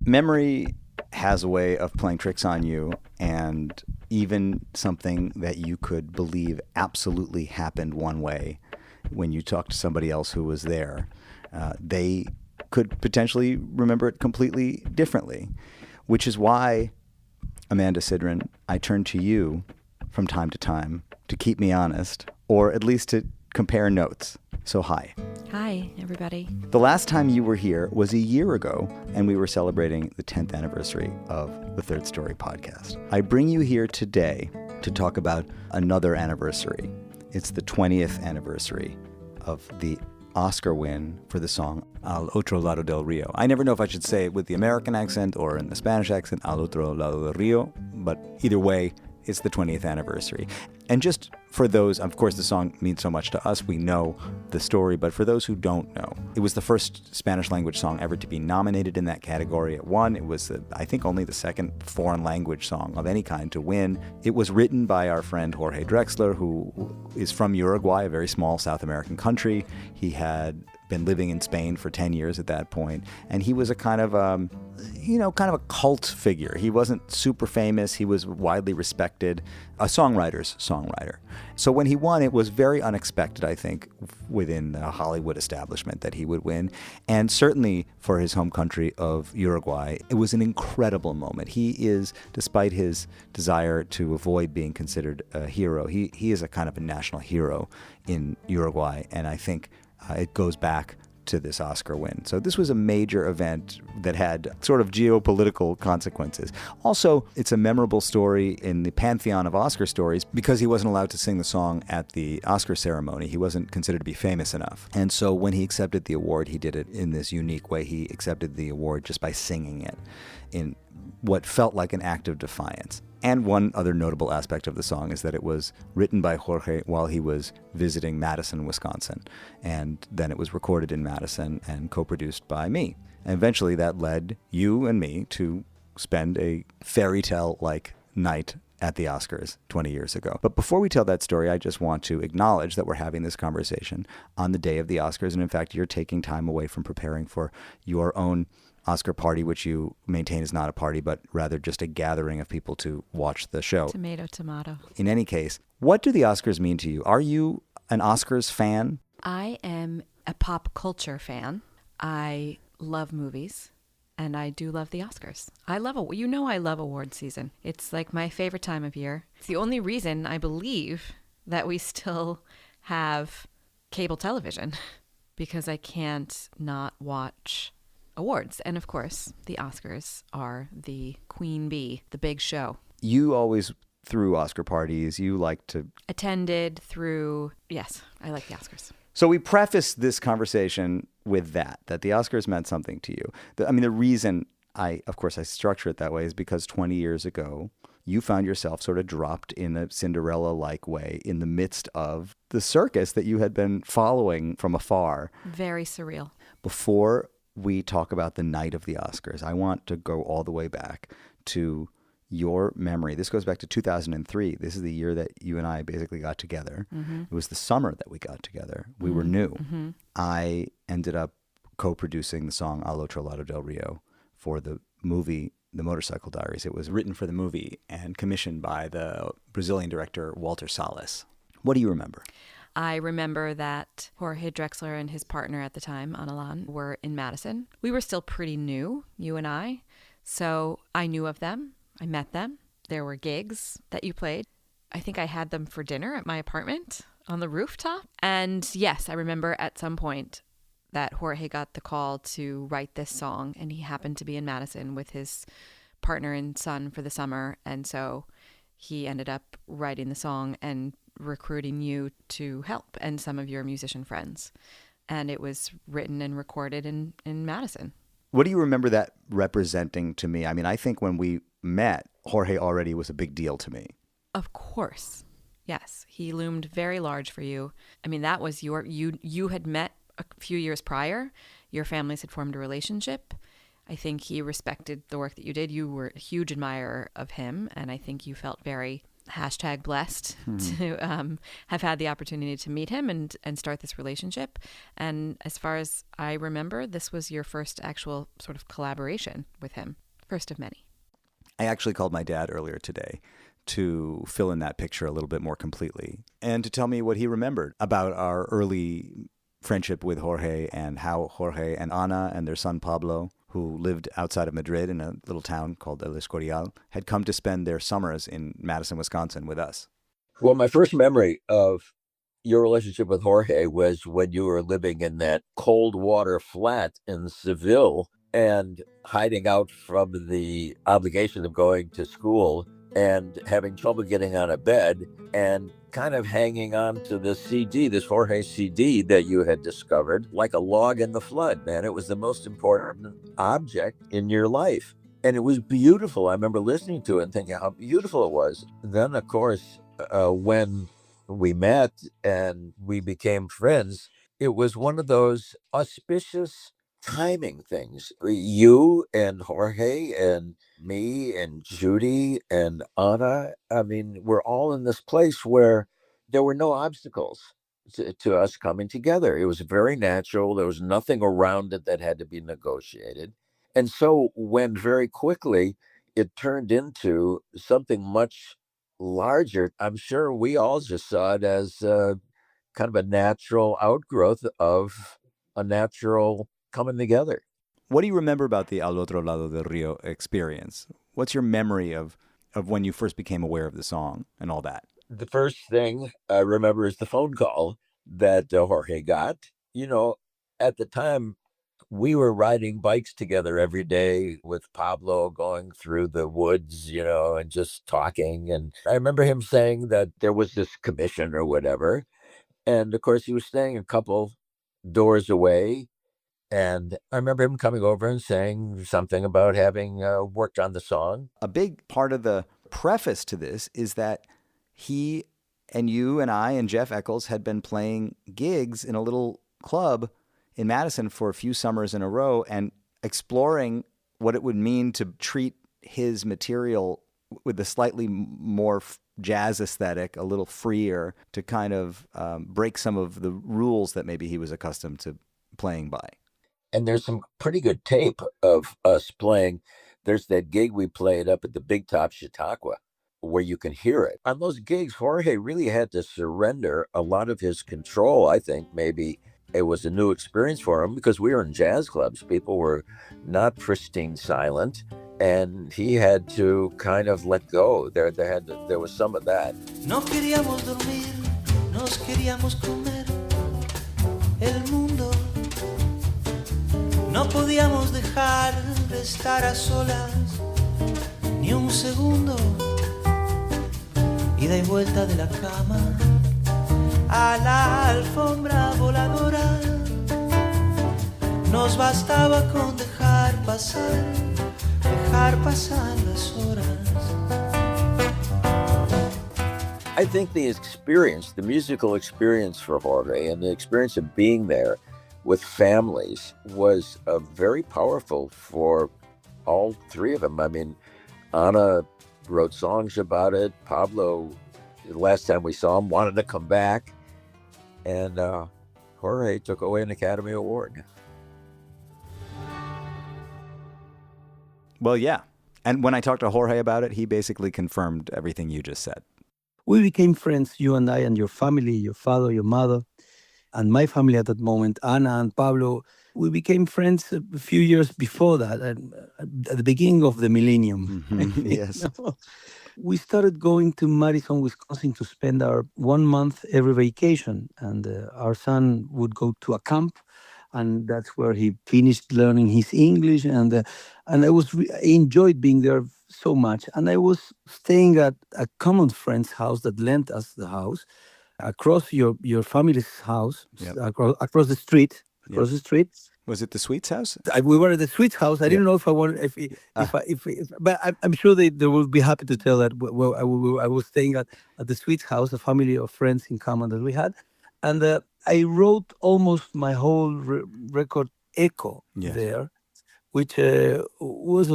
Memory has a way of playing tricks on you, and even something that you could believe absolutely happened one way when you talk to somebody else who was there, they could potentially remember it completely differently, which is why, Amanda Sidran, I turn to you from time to time to keep me honest, or at least to compare notes. So hi. Hi, everybody. The last time you were here was a year ago, and we were celebrating the 10th anniversary of the Third Story podcast. I bring you here today to talk about another anniversary. It's the 20th anniversary of the Oscar win for the song Otro, lado del rio. I never know if I should say it with the American accent or in the Spanish accent, otro, lado del rio, but either way, it's the 20th anniversary. And just for those, of course, the song means so much to us. We know the story, but for those who don't know, it was the first Spanish language song ever to be nominated in that category. It won. It was, I think, only the second foreign language song of any kind to win. It was written by our friend Jorge Drexler, who is from Uruguay, a very small South American country. He had been living in Spain for 10 years at that point, and he was a kind of a cult figure. He wasn't super famous. He was widely respected, a songwriter's songwriter. So when he won, it was very unexpected, I think, within the Hollywood establishment that he would win. And certainly for his home country of Uruguay, it was an incredible moment. He is, despite his desire to avoid being considered a hero, he is a kind of a national hero in Uruguay. And I think it goes back to this Oscar win. So this was a major event that had sort of geopolitical consequences. Also, it's a memorable story in the pantheon of Oscar stories because he wasn't allowed to sing the song at the Oscar ceremony. He wasn't considered to be famous enough. And so when he accepted the award, he did it in this unique way. He accepted the award just by singing it in what felt like an act of defiance. And one other notable aspect of the song is that it was written by Jorge while he was visiting Madison, Wisconsin. And then it was recorded in Madison and co-produced by me. And eventually that led you and me to spend a fairy tale-like night at the Oscars 20 years ago. But before we tell that story, I just want to acknowledge that we're having this conversation on the day of the Oscars. And in fact, you're taking time away from preparing for your own Oscar party, which you maintain is not a party, but rather just a gathering of people to watch the show. Tomato, tomato. In any case, what do the Oscars mean to you? Are you an Oscars fan? I am a pop culture fan. I love movies, and I do love the Oscars. I love award season. It's like my favorite time of year. It's the only reason I believe that we still have cable television, because I can't not watch awards. And of course, the Oscars are the queen bee, the big show. You always threw Oscar parties. You like to... Attended through... Yes, I like the Oscars. So we preface this conversation with that the Oscars meant something to you. The reason I structure it that way is because 20 years ago, you found yourself sort of dropped in a Cinderella-like way in the midst of the circus that you had been following from afar. Very surreal. Before we talk about the night of the Oscars, I want to go all the way back to your memory. This goes back to 2003. This is the year that you and I basically got together. Mm-hmm. It was the summer that we got together. We were new. Mm-hmm. I ended up co-producing the song Otro, lado del rio for the movie The Motorcycle Diaries. It was written for the movie and commissioned by the Brazilian director Walter Salles. What do you remember? I remember that Jorge Drexler and his partner at the time, Laan, were in Madison. We were still pretty new, you and I, so I knew of them. I met them. There were gigs that you played. I think I had them for dinner at my apartment on the rooftop. And yes, I remember at some point that Jorge got the call to write this song, and he happened to be in Madison with his partner and son for the summer. And so he ended up writing the song and recruiting you to help and some of your musician friends. And it was written and recorded in Madison. What do you remember that representing to me? I think when we met, Jorge already was a big deal to me. Of course. Yes. He loomed very large for you. That was you had met a few years prior. Your families had formed a relationship. I think he respected the work that you did. You were a huge admirer of him, and I think you felt very hashtag blessed to have had the opportunity to meet him and start this relationship. And as far as I remember, this was your first actual sort of collaboration with him, first of many. I actually called my dad earlier today to fill in that picture a little bit more completely and to tell me what he remembered about our early friendship with Jorge and how Jorge and Ana and their son Pablo, who lived outside of Madrid in a little town called El Escorial, had come to spend their summers in Madison, Wisconsin with us. Well, my first memory of your relationship with Jorge was when you were living in that cold water flat in Seville and hiding out from the obligation of going to school and having trouble getting out of bed and kind of hanging on to this CD, this Jorge CD that you had discovered, like a log in the flood, man. It was the most important object in your life. And it was beautiful. I remember listening to it and thinking how beautiful it was. Then, of course, when we met and we became friends, it was one of those auspicious timing things. You and Jorge and me and Judy and Ana, I mean, we're all in this place where there were no obstacles to us coming together. It was very natural. There was nothing around it that had to be negotiated. And so when very quickly it turned into something much larger, I'm sure we all just saw it as kind of a natural outgrowth of a natural coming together. What do you remember about the otro, lado del rio experience? What's your memory of when you first became aware of the song and all that? The first thing I remember is the phone call that Jorge got. You know, at the time, we were riding bikes together every day with Pablo going through the woods, you know, and just talking. And I remember him saying that there was this commission or whatever. And of course, he was staying a couple doors away. And I remember him coming over and saying something about having worked on the song. A big part of the preface to this is that he and you and I and Jeff Eccles had been playing gigs in a little club in Madison for a few summers in a row and exploring what it would mean to treat his material with a slightly more jazz aesthetic, a little freer, to kind of break some of the rules that maybe he was accustomed to playing by. And there's some pretty good tape of us playing. There's that gig we played up at the Big Top Chautauqua where you can hear it. On those gigs, Jorge really had to surrender a lot of his control. I think maybe it was a new experience for him because we were in jazz clubs. People were not pristine silent, and he had to kind of let go. There was some of that. No queríamos dormir, nos queríamos comer el mundo. No podíamos dejar de estar a solas ni un segundo. Ida y vuelta de la cama a la alfombra voladora. Nos bastaba con dejar pasar las horas. I think the experience, the musical experience for Jorge and the experience of being there with families was very powerful for all three of them. I mean, Ana wrote songs about it. Pablo, the last time we saw him, wanted to come back. And Jorge took away an Academy Award. Well, yeah. And when I talked to Jorge about it, he basically confirmed everything you just said. We became friends, you and I, and your family, your father, your mother, and my family at that moment, Ana and Pablo. We became friends a few years before that, at the beginning of the millennium. Mm-hmm. Yes. We started going to Madison, Wisconsin to spend our 1 month every vacation. And our son would go to a camp, and that's where he finished learning his English. And I enjoyed being there so much. And I was staying at a common friend's house that lent us the house, across your family's house, Yep. across the street. Across Yep. the street. Was it the Sweets house? We were at the Sweets house. I didn't know if I wanted, but I'm sure they will be happy to tell that. Well, I was staying at the Sweets house, a family of friends in common that we had, and I wrote almost my whole record Echo Yes. there, which was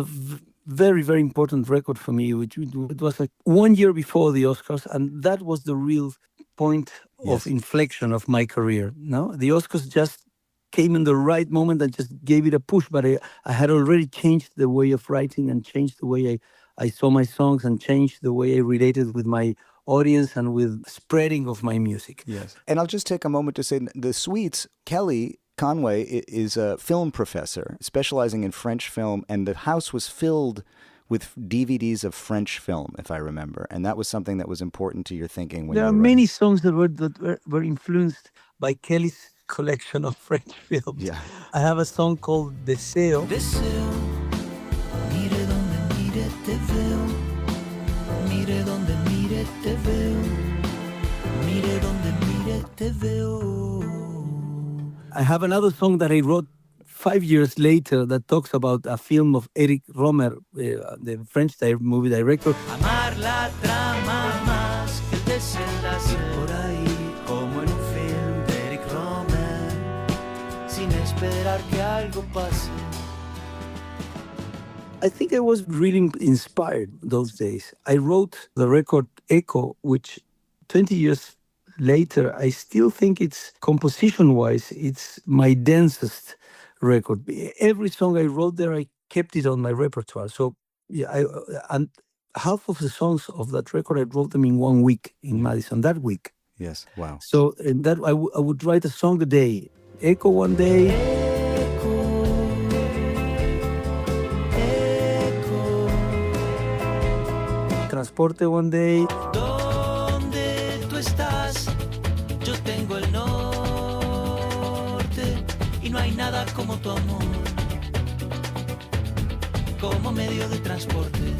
very, very important record for me, which it was like 1 year before the Oscars, and that was the real point of inflection of my career. No, the Oscars just came in the right moment and just gave it a push, but I had already changed the way of writing and changed the way I saw my songs and changed the way I related with my audience and with spreading of my music. Yes. And I'll just take a moment to say the Sweets, Kelly Conway is a film professor specializing in French film, and the house was filled with DVDs of French film, if I remember. And that was something that was important to your thinking when there you are were many songs that were influenced by Kelly's collection of French films. Yeah. I have a song called Deseo. Deseo, mire donde mire te veo, mire donde mire te veo, mire donde mire te veo. I have another song that I wrote 5 years later that talks about a film of Eric Romer, the French movie director. Amar la trama más que el desenlace. Por ahí, como en un film de Eric Romer, sin esperar que algo pase. I think I was really inspired those days. I wrote the record Echo, which 20 years later, I still think it's composition-wise, it's my densest record. Every song I wrote there, I kept it on my repertoire. So, yeah, and half of the songs of that record, I wrote them in 1 week in Madison, that week. Yes, wow. So in that I would write a song a day. Echo one day. Echo, echo. Transporte one day. ¿Dónde tú estás? Yo tengo el norte y no hay nada como tu amor, como medio de transporte.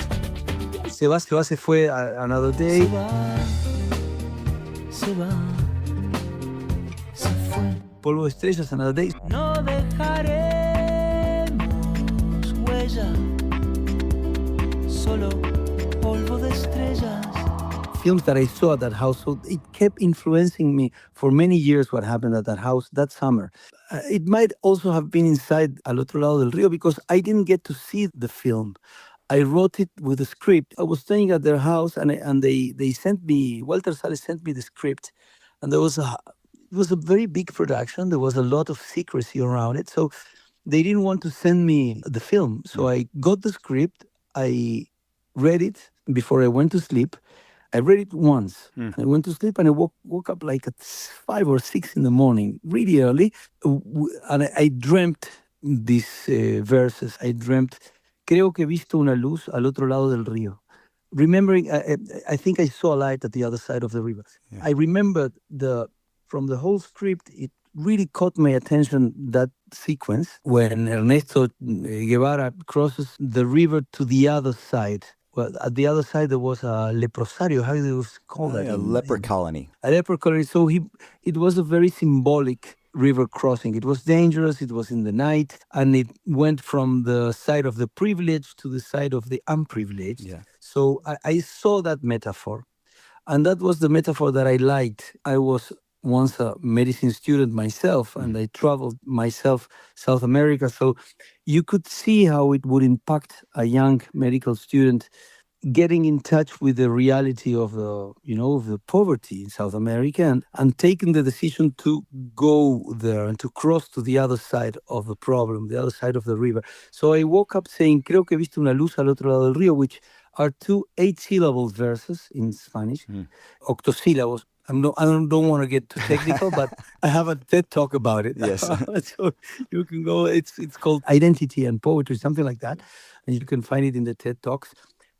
Se va, se fue, Another Day. Se va, se va, se fue. Polvo de estrellas, Another Day. No dejaremos huella, solo polvo de estrellas. Films that I saw at that house, so it kept influencing me for many years what happened at that house that summer. It might also have been inside Al Otro Lado del Río because I didn't get to see the film. I wrote it with a script. I was staying at their house and they sent me, Walter Sales sent me the script, and it was a very big production. There was a lot of secrecy around it, so they didn't want to send me the film. So I got the script, I read it before I went to sleep. I read it once. I went to sleep and I woke up like at 5 or 6 in the morning, really early. And I dreamt these verses. I dreamt, creo que he visto una luz al otro lado del río. Remembering, I think I saw a light at the other side of the river. Yeah. I remembered from the whole script, it really caught my attention, that sequence when Ernesto Guevara crosses the river to the other side. Well, at the other side, there was a leprosario. How do you call that? A leper colony. A leper colony. So it was a very symbolic river crossing. It was dangerous. It was in the night. And it went from the side of the privileged to the side of the unprivileged. Yeah. So I saw that metaphor. And that was the metaphor that I liked. I was once a medicine student myself, and I traveled myself South America. So you could see how it would impact a young medical student getting in touch with the reality of the poverty in South America and taking the decision to go there and to cross to the other side of the problem, the other side of the river. So I woke up saying, creo que he visto una luz al otro lado del río, which are 2 8-syllable verses in Spanish, octosílabos. I don't want to get too technical, but I have a TED talk about it. Yes. So you can go, it's called Identity and Poetry, something like that. And you can find it in the TED Talks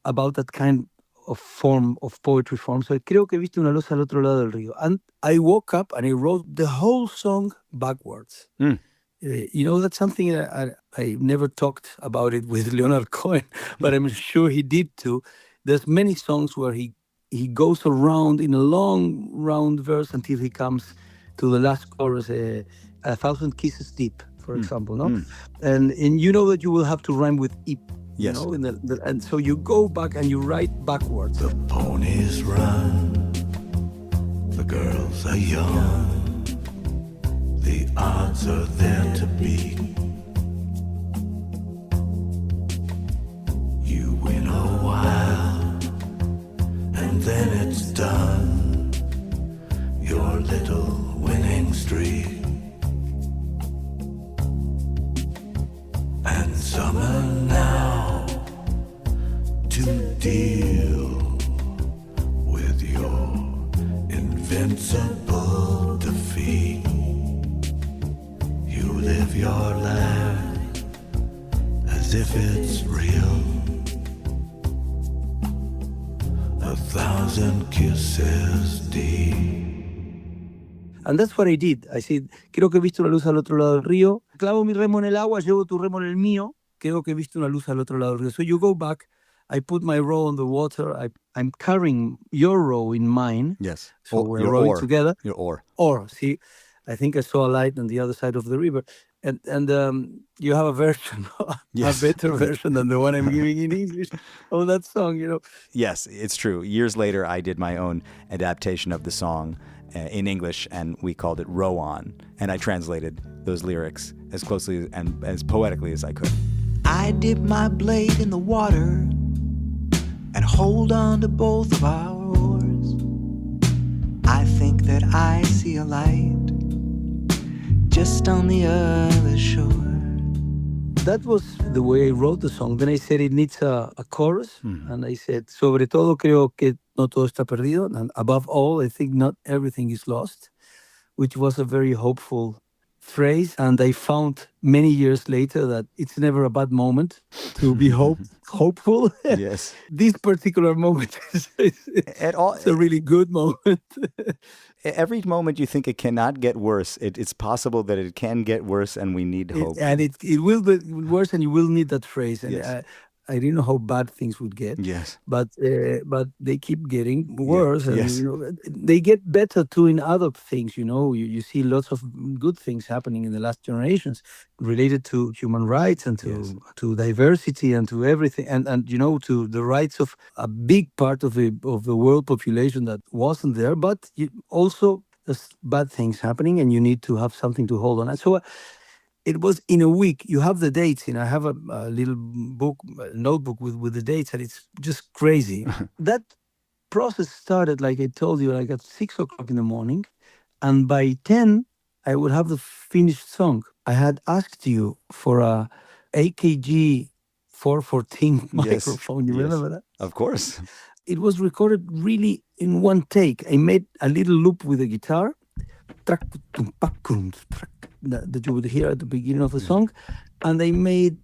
about that kind of form of poetry form. So creo que he visto una luz al otro lado del río. And I woke up and I wrote the whole song backwards. That's something that I never talked about it with Leonard Cohen, but I'm sure he did too. There's many songs where he goes around in a long round verse until he comes to the last chorus, 1,000 kisses deep, for example, no? And you know that you will have to rhyme with ip. Yes. And so you go back and you write backwards. The ponies run, the girls are young, the odds are there to beat. You then it's done. Your little winning streak. And summer now to deal with your invincible defeat. You live your life as if it's real. 1,000 kisses deep. And that's what I did. I said, creo que he visto una luz al otro lado del río. Clavo mi remo en el agua, llevo tu remo en el mío. Creo que he visto una luz al otro lado del río. So you go back, I put my row on the water. I'm carrying your row in mine. Yes. So we're rowing together. Your oar. Or, see, I think I saw a light on the other side of the river. And you have a version, Yes. a better version than the one I'm giving in English of that song, you know. Yes, it's true. Years later, I did my own adaptation of the song in English, and we called it Row On. And I translated those lyrics as closely and as poetically as I could. I dip my blade in the water and hold on to both of our oars. I think that I see a light just on the other shore. That was the way I wrote the song. Then I said it needs a chorus. And I said, sobre todo creo que no todo está perdido. And above all, I think not everything is lost, which was a very hopeful phrase. And I found many years later that it's never a bad moment to be hopeful. Yes. This particular moment is At all, it's a really good moment. every moment you think it cannot get worse, it's possible that it can get worse, and we need hope. And it will be worse, and you will need that phrase. And Yes. I didn't know how bad things would get. Yes. But they keep getting worse, and Yes. you know, they get better too in other things. You know, you see lots of good things happening in the last generations related to human rights and to diversity and to everything, and you know, to the rights of a big part of the world population that wasn't there. But also there's bad things happening, and you need to have something to hold on. And so. It was in a week. You have the dates, and I have a little notebook with the dates, and it's just crazy. That process started, like I told you, like at 6 o'clock in the morning, and by 10, I would have the finished song. I had asked you for a AKG 414 microphone. You remember that? Of course. It was recorded really in one take. I made a little loop with the guitar, that you would hear at the beginning of the song, and they made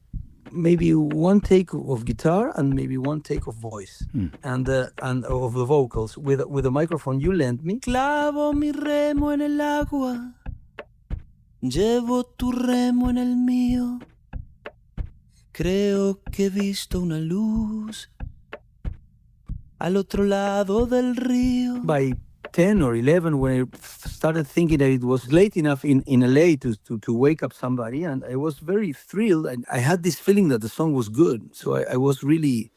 maybe one take of guitar and maybe one take of voice and of the vocals with the microphone you lent me. Clavo mi remo en el agua, llevo tu remo en el mío. Creo que he visto una luz al otro lado del río. By 10 or 11, when I started thinking that it was late enough in LA to wake up somebody, and I was very thrilled, and I had this feeling that the song was good. So I was really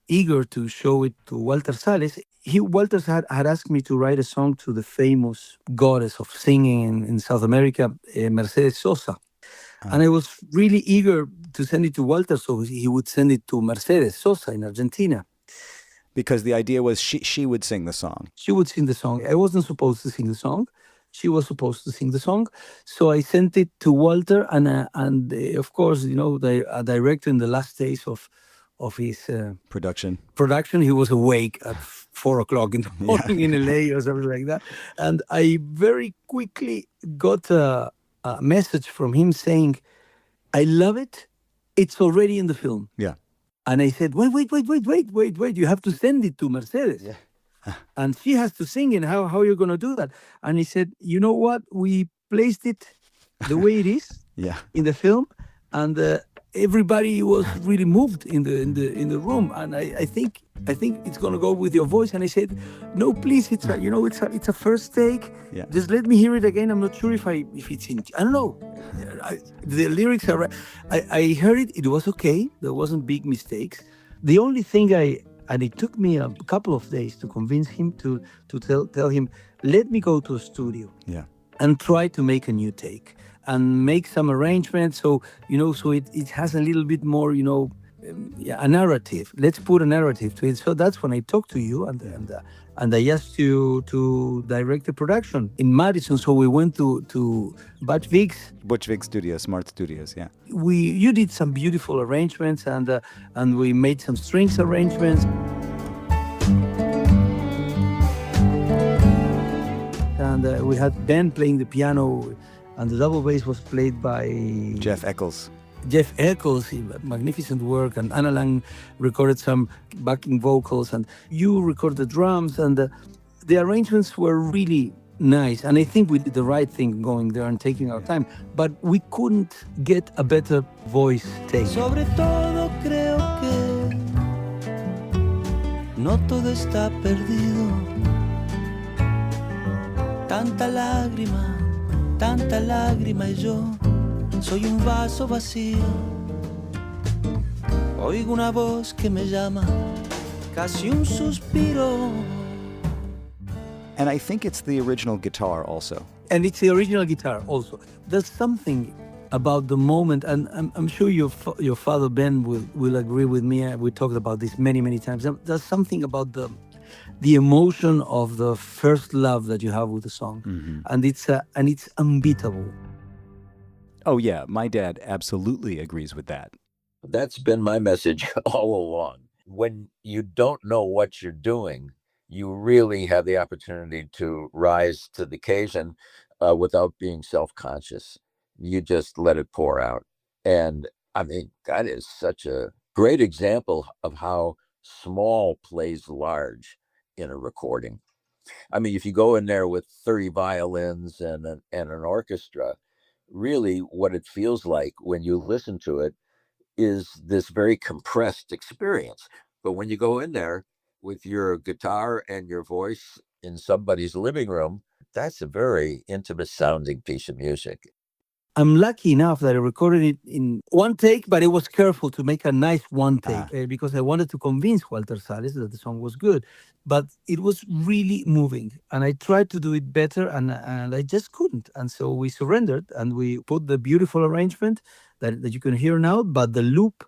eager to show it to Walter Sales. Walter had asked me to write a song to the famous goddess of singing in South America, Mercedes Sosa. And I was really eager to send it to Walter so he would send it to Mercedes Sosa in Argentina. Because the idea was she would sing the song. She would sing the song. I wasn't supposed to sing the song. She was supposed to sing the song. So I sent it to Walter, and of course, you know, the director in the last days of his Production. He was awake at 4 o'clock in the morning in LA or something like that. And I very quickly got a message from him saying, "I love it. It's already in the film." Yeah. And I said, wait, you have to send it to Mercedes. Yeah. And she has to sing it. How are you going to do that? And he said, you know what? We placed it the way it is in the film. And everybody was really moved in the room. And I think it's going to go with your voice. And I said, no, please, it's a first take. Yeah. Just let me hear it again. I'm not sure if it's in, I don't know. The lyrics are right. I heard it. It was okay. There wasn't big mistakes. The only thing and it took me a couple of days to convince him to tell him, let me go to a studio and try to make a new take and make some arrangements. So, you know, so it has a little bit more, you know, a narrative. Let's put a narrative to it. So that's when I talked to you, and I asked you to direct the production in Madison. So we went to Butch Vig Studios, Smart Studios, yeah. You did some beautiful arrangements, and we made some strings arrangements. And we had Ben playing the piano, and the double bass was played by Jeff Eccles, magnificent work, and Laan recorded some backing vocals, and you recorded drums, and the arrangements were really nice. And I think we did the right thing going there and taking our time, but we couldn't get a better voice take. Sobre todo creo que no todo está perdido. Tanta lágrima y yo soy un vaso vacío. Oigo una voz que me llama, casi un suspiro. And I think it's the original guitar also. And it's the original guitar also. There's something about the moment, and I'm sure your father Ben will agree with me. We talked about this many times. There's something about the emotion of the first love that you have with the song, and it's unbeatable. Oh yeah, my dad absolutely agrees with that. That's been my message all along. When you don't know what you're doing, you really have the opportunity to rise to the occasion without being self-conscious. You just let it pour out. And I mean, that is such a great example of how small plays large in a recording. I mean, if you go in there with 30 violins and an orchestra, really what it feels like when you listen to it is this very compressed experience. But when you go in there with your guitar and your voice in somebody's living room, that's a very intimate sounding piece of music. I'm lucky enough that I recorded it in one take, but I was careful to make a nice one take because I wanted to convince Walter Salles that the song was good. But it was really moving, and I tried to do it better, and I just couldn't. And so we surrendered, and we put the beautiful arrangement that you can hear now, but the loop,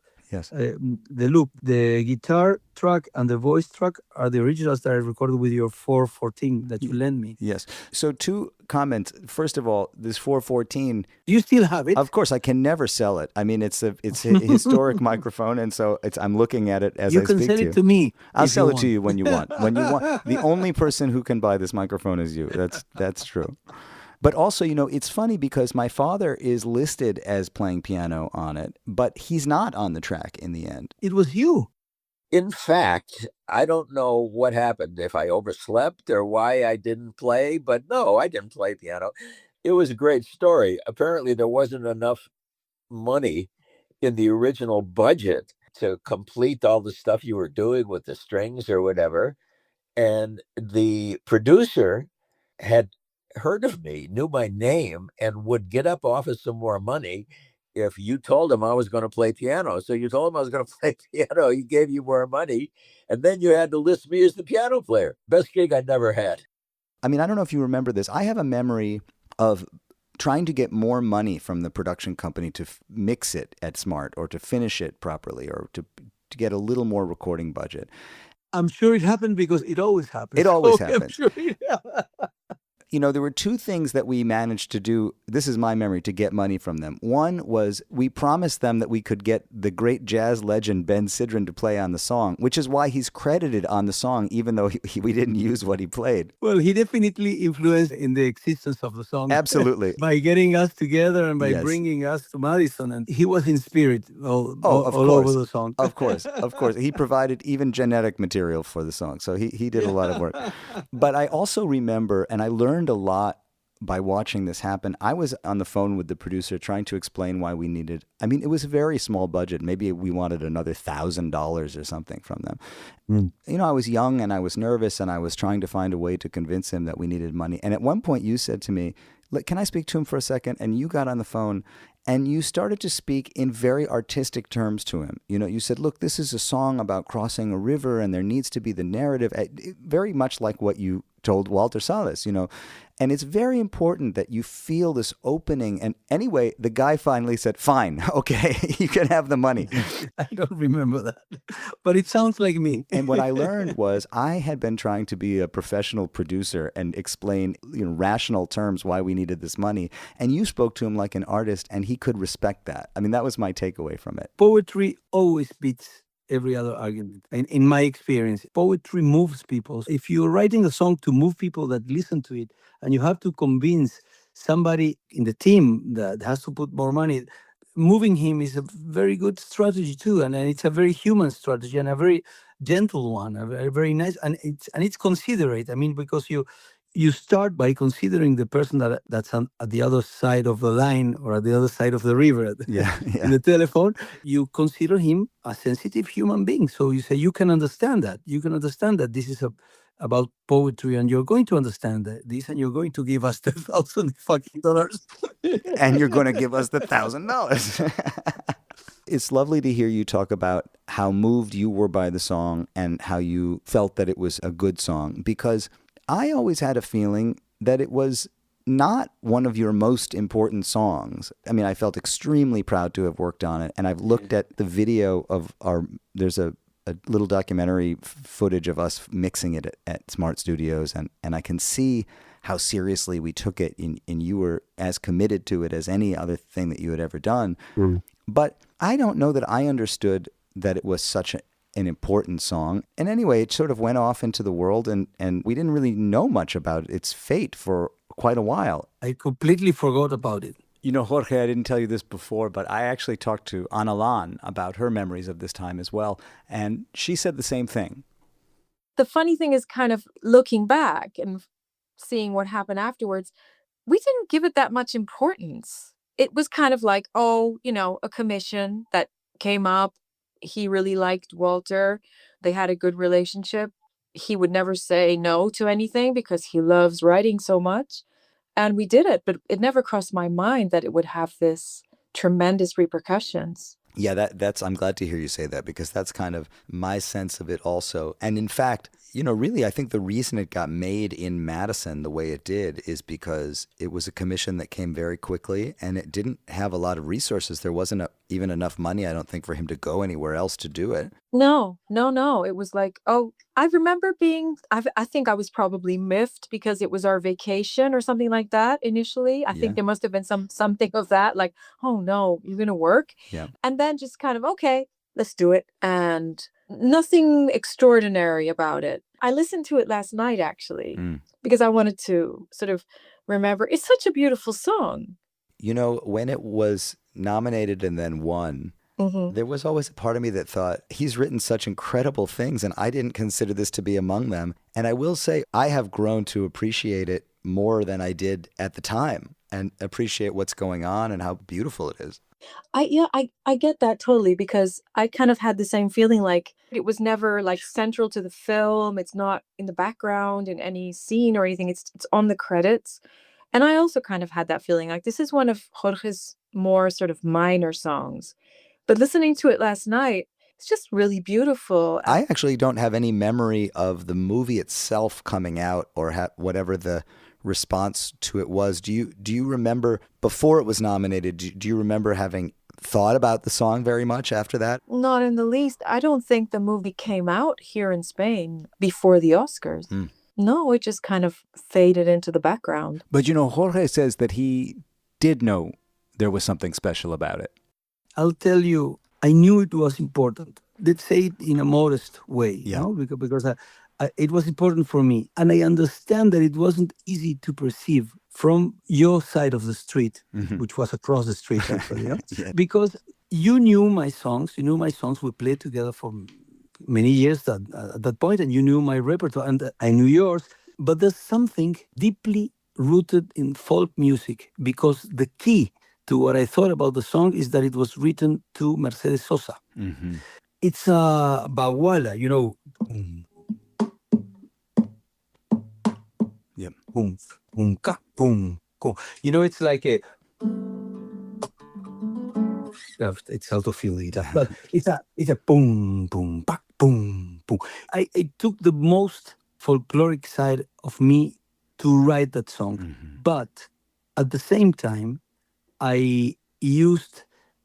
the guitar track and the voice track are the originals that I recorded with your 414 that you lent me. Yes. So 2 comments. First of all, this 414. You still have it? Of course, I can never sell it. I mean, it's a historic microphone, and so I'm looking at it as I speak to you. You can sell it to me. I'll sell it to you when you want. When you want. The only person who can buy this microphone is you. That's true. But also, it's funny because my father is listed as playing piano on it, but he's not on the track in the end. It was you. In fact, I don't know what happened, if I overslept or why I didn't play, but no, I didn't play piano. It was a great story. Apparently, there wasn't enough money in the original budget to complete all the stuff you were doing with the strings or whatever. And the producer had heard of me, knew my name, and would get up off of some more money if you told him I was going to play piano. So you told him I was going to play piano, he gave you more money, and then you had to list me as the piano player. Best gig I never had. I mean, I don't know if you remember this. I have a memory of trying to get more money from the production company to mix it at Smart or to finish it properly or to get a little more recording budget. I'm sure it happened because it always happens. It always happens. I'm sure it happened. There were 2 things that we managed to do. This is my memory, to get money from them. One was we promised them that we could get the great jazz legend Ben Sidran to play on the song, which is why he's credited on the song, even though we didn't use what he played. Well, he definitely influenced in the existence of the song. Absolutely. By getting us together and by bringing us to Madison. And he was in spirit all over the song. Of course. He provided even genetic material for the song. So he did a lot of work. But I also remember, and I learned a lot by watching this happen. I was on the phone with the producer trying to explain why we needed, it was a very small budget. Maybe we wanted another $1,000 or something from them. I was young and I was nervous and I was trying to find a way to convince him that we needed money. And at one point you said to me, can I speak to him for a second? And you got on the phone and you started to speak in very artistic terms to him. You said, look, this is a song about crossing a river and there needs to be the narrative, very much like what you told Walter Salles, and it's very important that you feel this opening. And anyway, the guy finally said, fine, okay, you can have the money. I don't remember that, but it sounds like me. And what I learned was I had been trying to be a professional producer and explain rational terms why we needed this money. And you spoke to him like an artist, and he could respect that. I mean, that was my takeaway from it. Poetry always beats every other argument. In my experience, poetry moves people. If you're writing a song to move people that listen to it, and you have to convince somebody in the team that has to put more money, moving him is a very good strategy too, and it's a very human strategy and a very gentle one, a very, very nice, and it's considerate. I mean, because you start by considering the person that's at the other side of the line or at the other side of the river in the telephone. You consider him a sensitive human being. So you say, you can understand that. You can understand that this is about poetry, and you're going to understand this, and you're going to give us the $1,000. And you're going to give us the $1,000. It's lovely to hear you talk about how moved you were by the song and how you felt that it was a good song, because I always had a feeling that it was not one of your most important songs. I mean, I felt extremely proud to have worked on it. And I've looked at the video of there's a little documentary footage of us mixing it at Smart Studios. And I can see how seriously we took it. And you were as committed to it as any other thing that you had ever done. Mm. But I don't know that I understood that it was such an important song. And anyway, it sort of went off into the world, and we didn't really know much about its fate for quite a while. I completely forgot about it. Jorge, I didn't tell you this before, but I actually talked to Laan about her memories of this time as well, and she said the same thing. The funny thing is, kind of looking back and seeing what happened afterwards, we didn't give it that much importance. It was kind of like, a commission that came up. He really liked Walter. They had a good relationship. He would never say no to anything because he loves writing so much. And we did it, but it never crossed my mind that it would have this tremendous repercussions. Yeah, I'm glad to hear you say that, because that's kind of my sense of it also. And in fact, really, I think the reason it got made in Madison the way it did is because it was a commission that came very quickly, and it didn't have a lot of resources. There wasn't even enough money, I don't think, for him to go anywhere else to do it. No. It was like, I remember I think I was probably miffed because it was our vacation or something like that initially. I think there must have been something of that, like, oh no, you're going to work? Yeah. And then just kind of, okay, let's do it. And nothing extraordinary about it. I listened to it last night, actually, because I wanted to sort of remember. It's such a beautiful song. When it was nominated and then won, there was always a part of me that thought, he's written such incredible things, and I didn't consider this to be among them. And I will say, I have grown to appreciate it more than I did at the time, and appreciate what's going on and how beautiful it is. I get that totally, because I kind of had the same feeling, like it was never like central to the film. It's not in the background in any scene or anything. It's on the credits. And I also kind of had that feeling like this is one of Jorge's more sort of minor songs. But listening to it last night, it's just really beautiful. I actually don't have any memory of the movie itself coming out or whatever the response to it was. Do you remember before it was nominated? Do you remember having thought about the song very much after that? Not in the least. I don't think the movie came out here in Spain before the Oscars. No, it just kind of faded into the background. But Jorge says that he did know there was something special about it. I'll tell you, I knew it was important. Let's say it in a modest way, because it was important for me. And I understand that it wasn't easy to perceive from your side of the street, which was across the street, actually, because you knew my songs. We played together for many years at that point, and you knew my repertoire, and I knew yours. But there's something deeply rooted in folk music, because the key to what I thought about the song is that it was written to Mercedes Sosa. It's a baguala, Yep. Boom, boom, ka, boom, ko. It's like a. It's hard to feel it, but it's a boom, boom, back, boom, boom. I took the most folkloric side of me to write that song. Mm-hmm. But at the same time, I used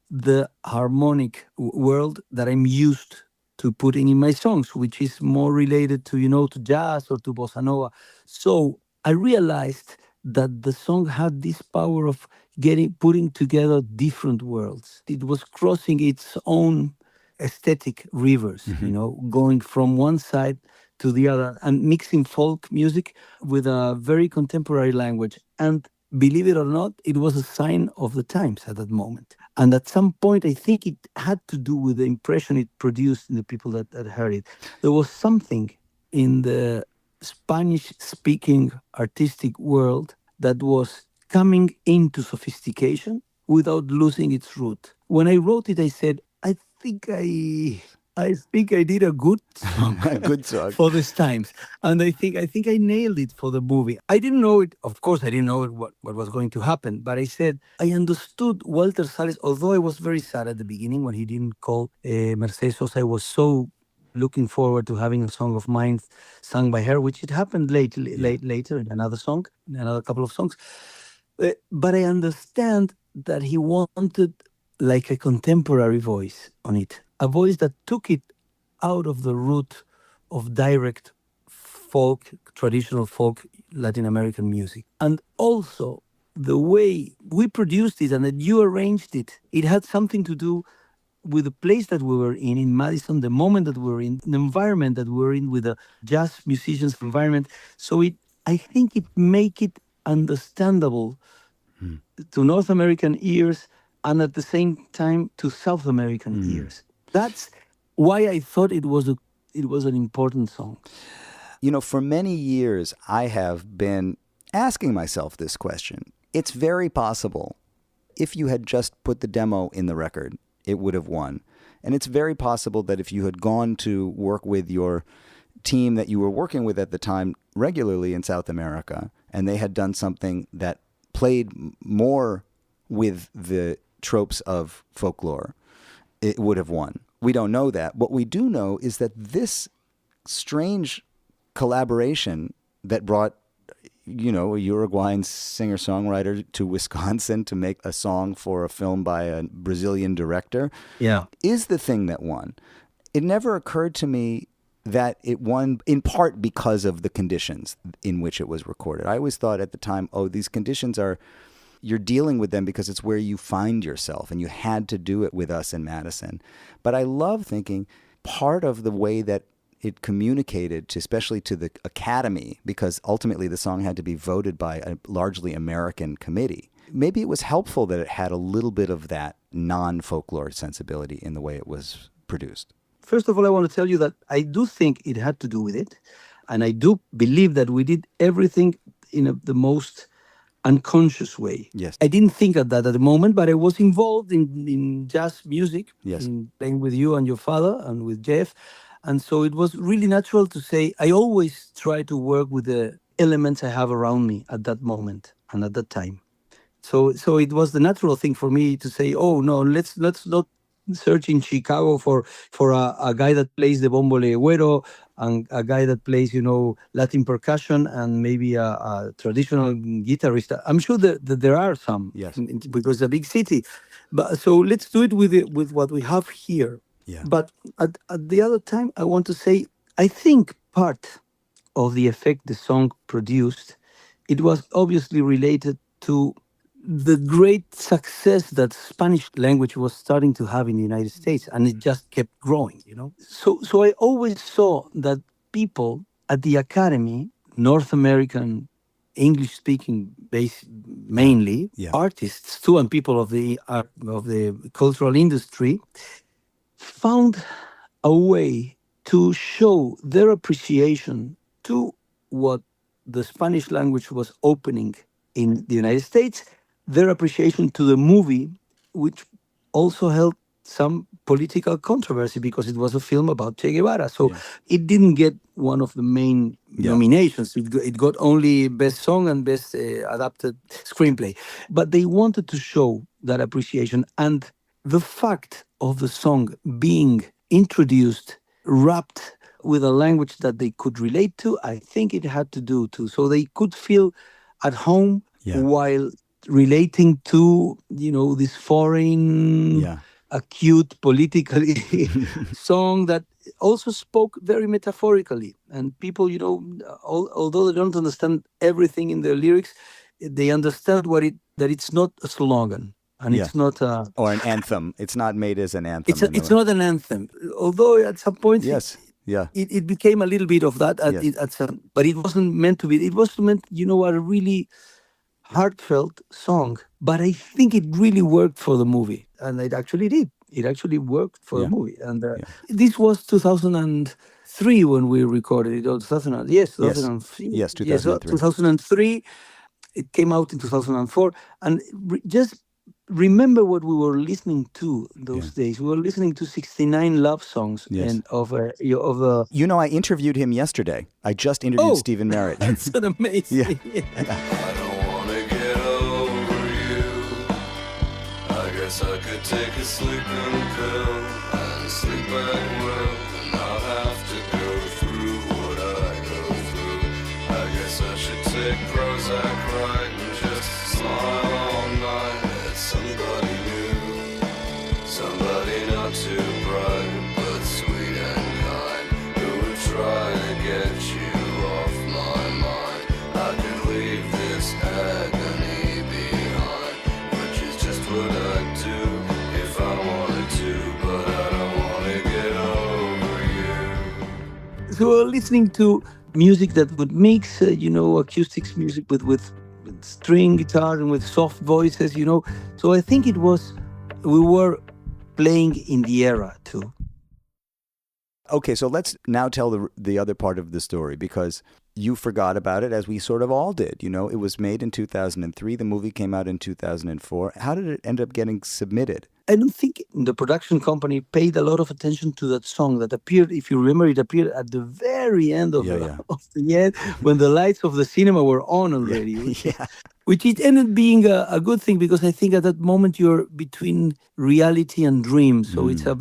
the harmonic world that I'm used to putting in my songs, which is more related to, to jazz or to bossa nova. So I realized that the song had this power of putting together different worlds. It was crossing its own aesthetic rivers, going from one side to the other and mixing folk music with a very contemporary language. And believe it or not, it was a sign of the times at that moment. And at some point, I think it had to do with the impression it produced in the people that heard it. There was something in the Spanish-speaking artistic world that was coming into sophistication without losing its root. When I wrote it, I said, I think I did a good song. A good song. For these times. And I think I nailed it for the movie. I didn't know it. Of course, I didn't know what was going to happen. But I said, I understood Walter Salles, although I was very sad at the beginning when he didn't call Mercedes Sosa. I was so looking forward to having a song of mine sung by her, which it happened later in another song, in another couple of songs. But I understand that he wanted like a contemporary voice on it, a voice that took it out of the root of direct folk, traditional folk Latin American music. And also the way we produced it and that you arranged it, it had something to do with the place that we were in Madison, the moment that we were in, the environment that we were in with the jazz musicians environment. So I think it make it understandable to North American ears and at the same time to South American ears. That's why I thought it was an important song. For many years, I have been asking myself this question. It's very possible if you had just put the demo in the record, it would have won. And it's very possible that if you had gone to work with your team that you were working with at the time regularly in South America, and they had done something that played more with the tropes of folklore, it would have won. We don't know that. What we do know is that this strange collaboration that brought, a Uruguayan singer-songwriter to Wisconsin to make a song for a film by a Brazilian director is the thing that won. It never occurred to me that it won in part because of the conditions in which it was recorded. I always thought at the time, these conditions you're dealing with them because it's where you find yourself, and you had to do it with us in Madison. But I love thinking part of the way that it communicated, especially to the Academy, because ultimately the song had to be voted by a largely American committee. Maybe it was helpful that it had a little bit of that non-folklore sensibility in the way it was produced. First of all, I want to tell you that I do think it had to do with it. And I do believe that we did everything in the most unconscious way. Yes. I didn't think of that at the moment, but I was involved in jazz music, in playing with you and your father and with Jeff. And so it was really natural to say, I always try to work with the elements I have around me at that moment and at that time. So it was the natural thing for me to say, no, let's not search in Chicago for a guy that plays the bombo legüero and a guy that plays, Latin percussion and maybe a traditional guitarist. I'm sure that there are some, because it's a big city. But so let's do it with what we have here. Yeah. But at the other time, I want to say, I think part of the effect the song produced, it was obviously related to the great success that Spanish language was starting to have in the United States, and it just kept growing, So I always saw that people at the Academy, North American, English-speaking base mainly, artists too, and people of the cultural industry, found a way to show their appreciation to what the Spanish language was opening in the United States, their appreciation to the movie, which also held some political controversy because it was a film about Che Guevara. So it didn't get one of the main nominations. It got only Best Song and Best Adapted Screenplay. But they wanted to show that appreciation. And the fact of the song being introduced, wrapped with a language that they could relate to. I think it had to do too. So they could feel at home Yeah. while relating to, this foreign, Yeah. acute politically song that also spoke very metaphorically. And people, although they don't understand everything in the lyrics, they understand that it's not a slogan. And Yeah. it's not Or an anthem. It's not made as an anthem. it's not an anthem. Although at some point Yes. Yeah. it became a little bit of that Yes. but it wasn't meant to be. It was meant, a really heartfelt song. But I think it really worked for the movie, and it actually did. It actually worked for the movie. And this was 2003 when we recorded it. Or 2000? Yes, 2003. Yes, 2003. 2003. It came out in 2004, and just remember what we were listening to those days. We were listening to 69 love songs and of I interviewed him yesterday. I just interviewed Stephen Merritt. That's an amazing. Yeah. I don't wanna get over you. I guess I could take a sleeping pill and sleep back well and not have to go through what I go through. I guess I should take Prozac right and just smile all night at somebody new. Somebody not too bright, but sweet and kind, who would try to get you off my mind. I could leave this agony behind, which is just what I'd do if I wanted to, but I don't wanna get over you. So we're listening to music that would mix, acoustics music with string guitar and with soft voices, So I think we were playing in the era too. Okay, so let's now tell the other part of the story, because you forgot about it, as we sort of all did. It was made in 2003. The movie came out in 2004. How did it end up getting submitted? I don't think the production company paid a lot of attention to that song that appeared. If you remember, it appeared at the very end of the end, when the lights of the cinema were on already. Which it ended being a good thing, because I think at that moment you're between reality and dream. So it's a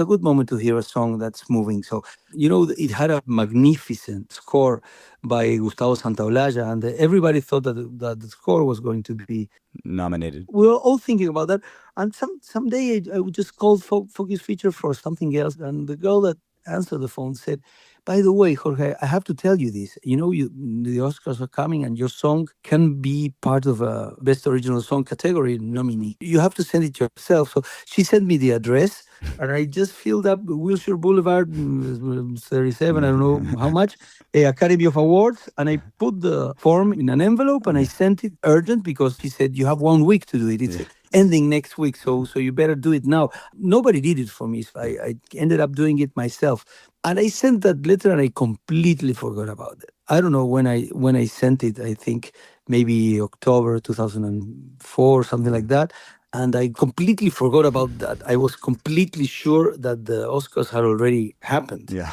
good moment to hear a song that's moving. So, it had a magnificent score by Gustavo Santaolalla, and everybody thought that the score was going to be nominated. We were all thinking about that. And someday I would just call Focus Feature for something else. And the girl that answered the phone said, "By the way, Jorge, I have to tell you this. The Oscars are coming, and your song can be part of a Best Original Song category nominee. You have to send it yourself." So she sent me the address, and I just filled up Wilshire Boulevard, 37, I don't know how much, Academy of Awards, and I put the form in an envelope, and I sent it urgent, because she said, "You have 1 week to do it. It's ending next week, so you better do it now." Nobody did it for me, so I ended up doing it myself. And I sent that letter, and I completely forgot about it. I don't know when I sent it. I think maybe October 2004, something like that. And I completely forgot about that. I was completely sure that the Oscars had already happened. Yeah.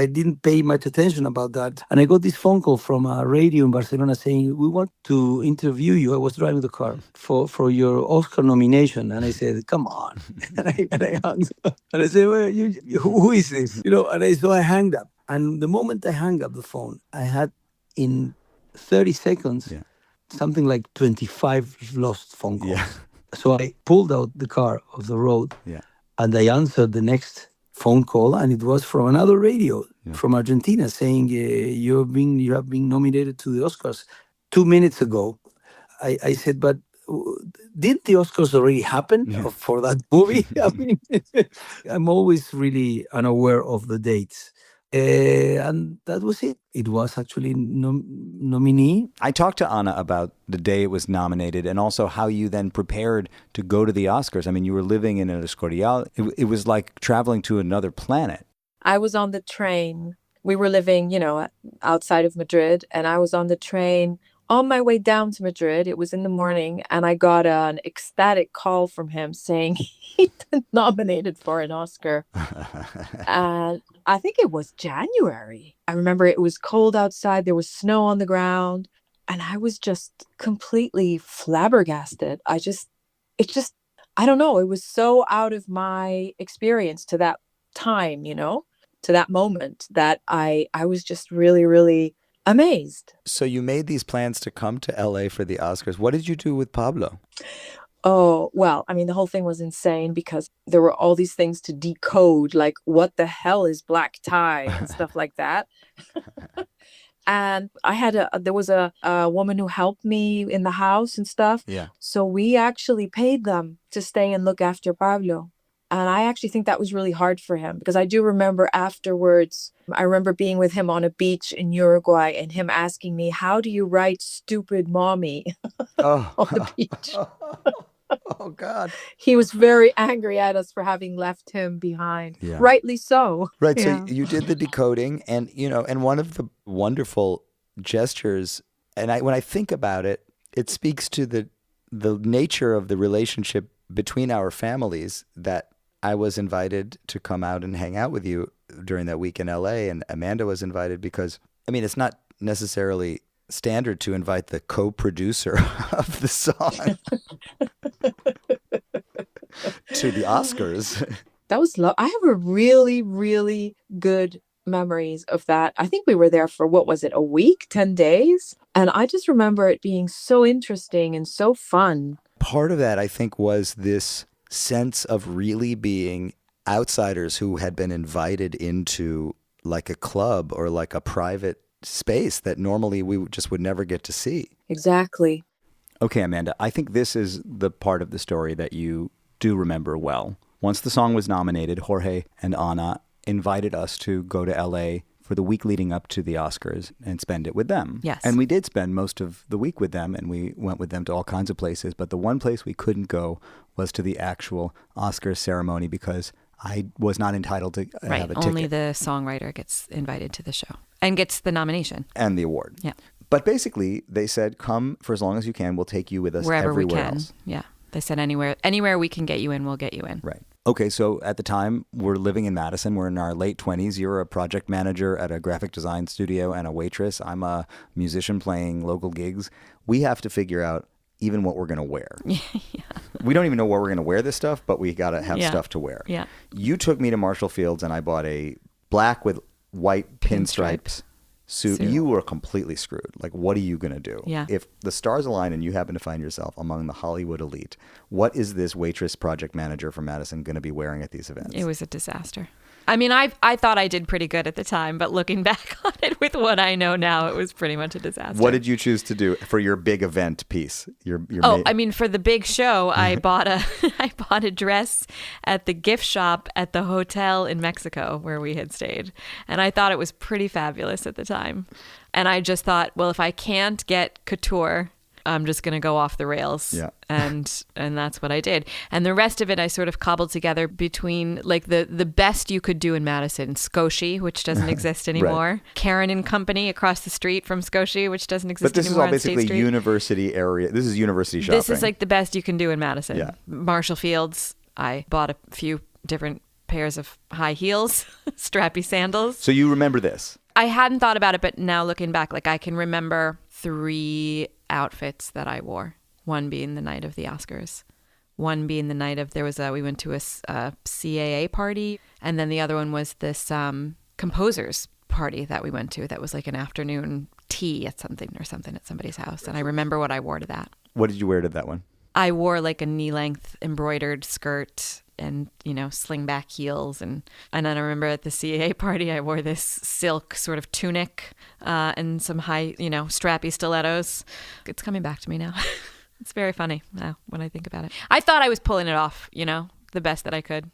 I didn't pay much attention about that. And I got this phone call from a radio in Barcelona saying, "We want to interview you." I was driving the car for your Oscar nomination. And I said, "Come on." and I hung up. And I said, "Well, who is this?" So I hung up. And the moment I hung up the phone, I had in 30 seconds, something like 25 lost phone calls. Yeah. So I pulled out the car off the road, and I answered the next phone call, and it was from another radio from Argentina saying, you have been nominated to the Oscars 2 minutes ago. I said, "But didn't the Oscars already happen for that movie?" I mean, I'm always really unaware of the dates. And that was it. It was actually nominee. I talked to Anna about the day it was nominated, and also how you then prepared to go to the Oscars. I mean, you were living in El Escorial. It was like traveling to another planet. I was on the train. We were living, outside of Madrid, and I was on the train on my way down to Madrid. It was in the morning, and I got an ecstatic call from him saying he'd been nominated for an Oscar. And I think it was January. I remember it was cold outside. There was snow on the ground, and I was just completely flabbergasted. I don't know. It was so out of my experience to that time, to that moment that I was just really, really amazed. So you made these plans to come to LA for the Oscars. What did you do with Pablo? Oh, well, I mean, the whole thing was insane because there were all these things to decode, like what the hell is black tie and stuff like that. And there was a woman who helped me in the house and stuff. Yeah. So we actually paid them to stay and look after Pablo. And I actually think that was really hard for him because I do remember afterwards, I remember being with him on a beach in Uruguay and him asking me, how do you write stupid mommy Oh. on the beach? Oh, God. He was very angry at us for having left him behind. Yeah. Rightly so. Right. Yeah. So you did the decoding and, and one of the wonderful gestures, and when I think about it, it speaks to the nature of the relationship between our families that I was invited to come out and hang out with you during that week in LA, and Amanda was invited because, I mean, it's not necessarily standard to invite the co-producer of the song to the Oscars. That was I have a really, really good memories of that. I think we were there for, what was it, a week, 10 days? And I just remember it being so interesting and so fun. Part of that, I think, was this sense of really being outsiders who had been invited into like a club or like a private space that normally we just would never get to see. Exactly. Okay, Amanda, I think this is the part of the story that you do remember well. Once the song was nominated, Jorge and Ana invited us to go to LA for the week leading up to the Oscars and spend it with them. Yes. And we did spend most of the week with them, and we went with them to all kinds of places. But the one place we couldn't go was to the actual Oscars ceremony because I was not entitled to have a ticket. Only the songwriter gets invited to the show and gets the nomination. And the award. Yeah. But basically, they said, come for as long as you can. We'll take you with us Wherever we everywhere can. else. Yeah. They said anywhere we can get you in, we'll get you in. Right. Okay, so at the time, we're living in Madison. We're in our late 20s. You're a project manager at a graphic design studio and a waitress. I'm a musician playing local gigs. We have to figure out even what we're going to wear. Yeah. We don't even know where we're going to wear this stuff, but we got to have stuff to wear. Yeah. You took me to Marshall Fields and I bought a black with white pinstripes suit. You were completely screwed. Like, what are you going to do? Yeah. If the stars align and you happen to find yourself among the Hollywood elite, what is this waitress project manager from Madison going to be wearing at these events? It was a disaster. I mean, I thought I did pretty good at the time, but looking back on it with what I know now, it was pretty much a disaster. What did you choose to do for your big event piece? I mean, for the big show, I bought a dress at the gift shop at the hotel in Mexico where we had stayed. And I thought it was pretty fabulous at the time. And I just thought, well, if I can't get couture, I'm just going to go off the rails. Yeah. And that's what I did. And the rest of it I sort of cobbled together between like the best you could do in Madison, Scotia, which doesn't exist anymore. Right. Karen and Company across the street from Scotia, which doesn't exist But this anymore. is all basically university area. This is university shopping. This is like the best you can do in Madison. Yeah. Marshall Fields, I bought a few different pairs of high heels, strappy sandals. So you remember this? I hadn't thought about it, but now looking back, like I can remember 3 outfits that I wore. One being the night of the Oscars. One being the night of, we went to a CAA party. And then the other one was this composers party that we went to that was like an afternoon tea at something at somebody's house. And I remember what I wore to that. What did you wear to that one? I wore like a knee-length embroidered skirt and, sling back heels. And then I remember at the CAA party, I wore this silk sort of tunic and some high, strappy stilettos. It's coming back to me now. It's very funny now when I think about it. I thought I was pulling it off, the best that I could.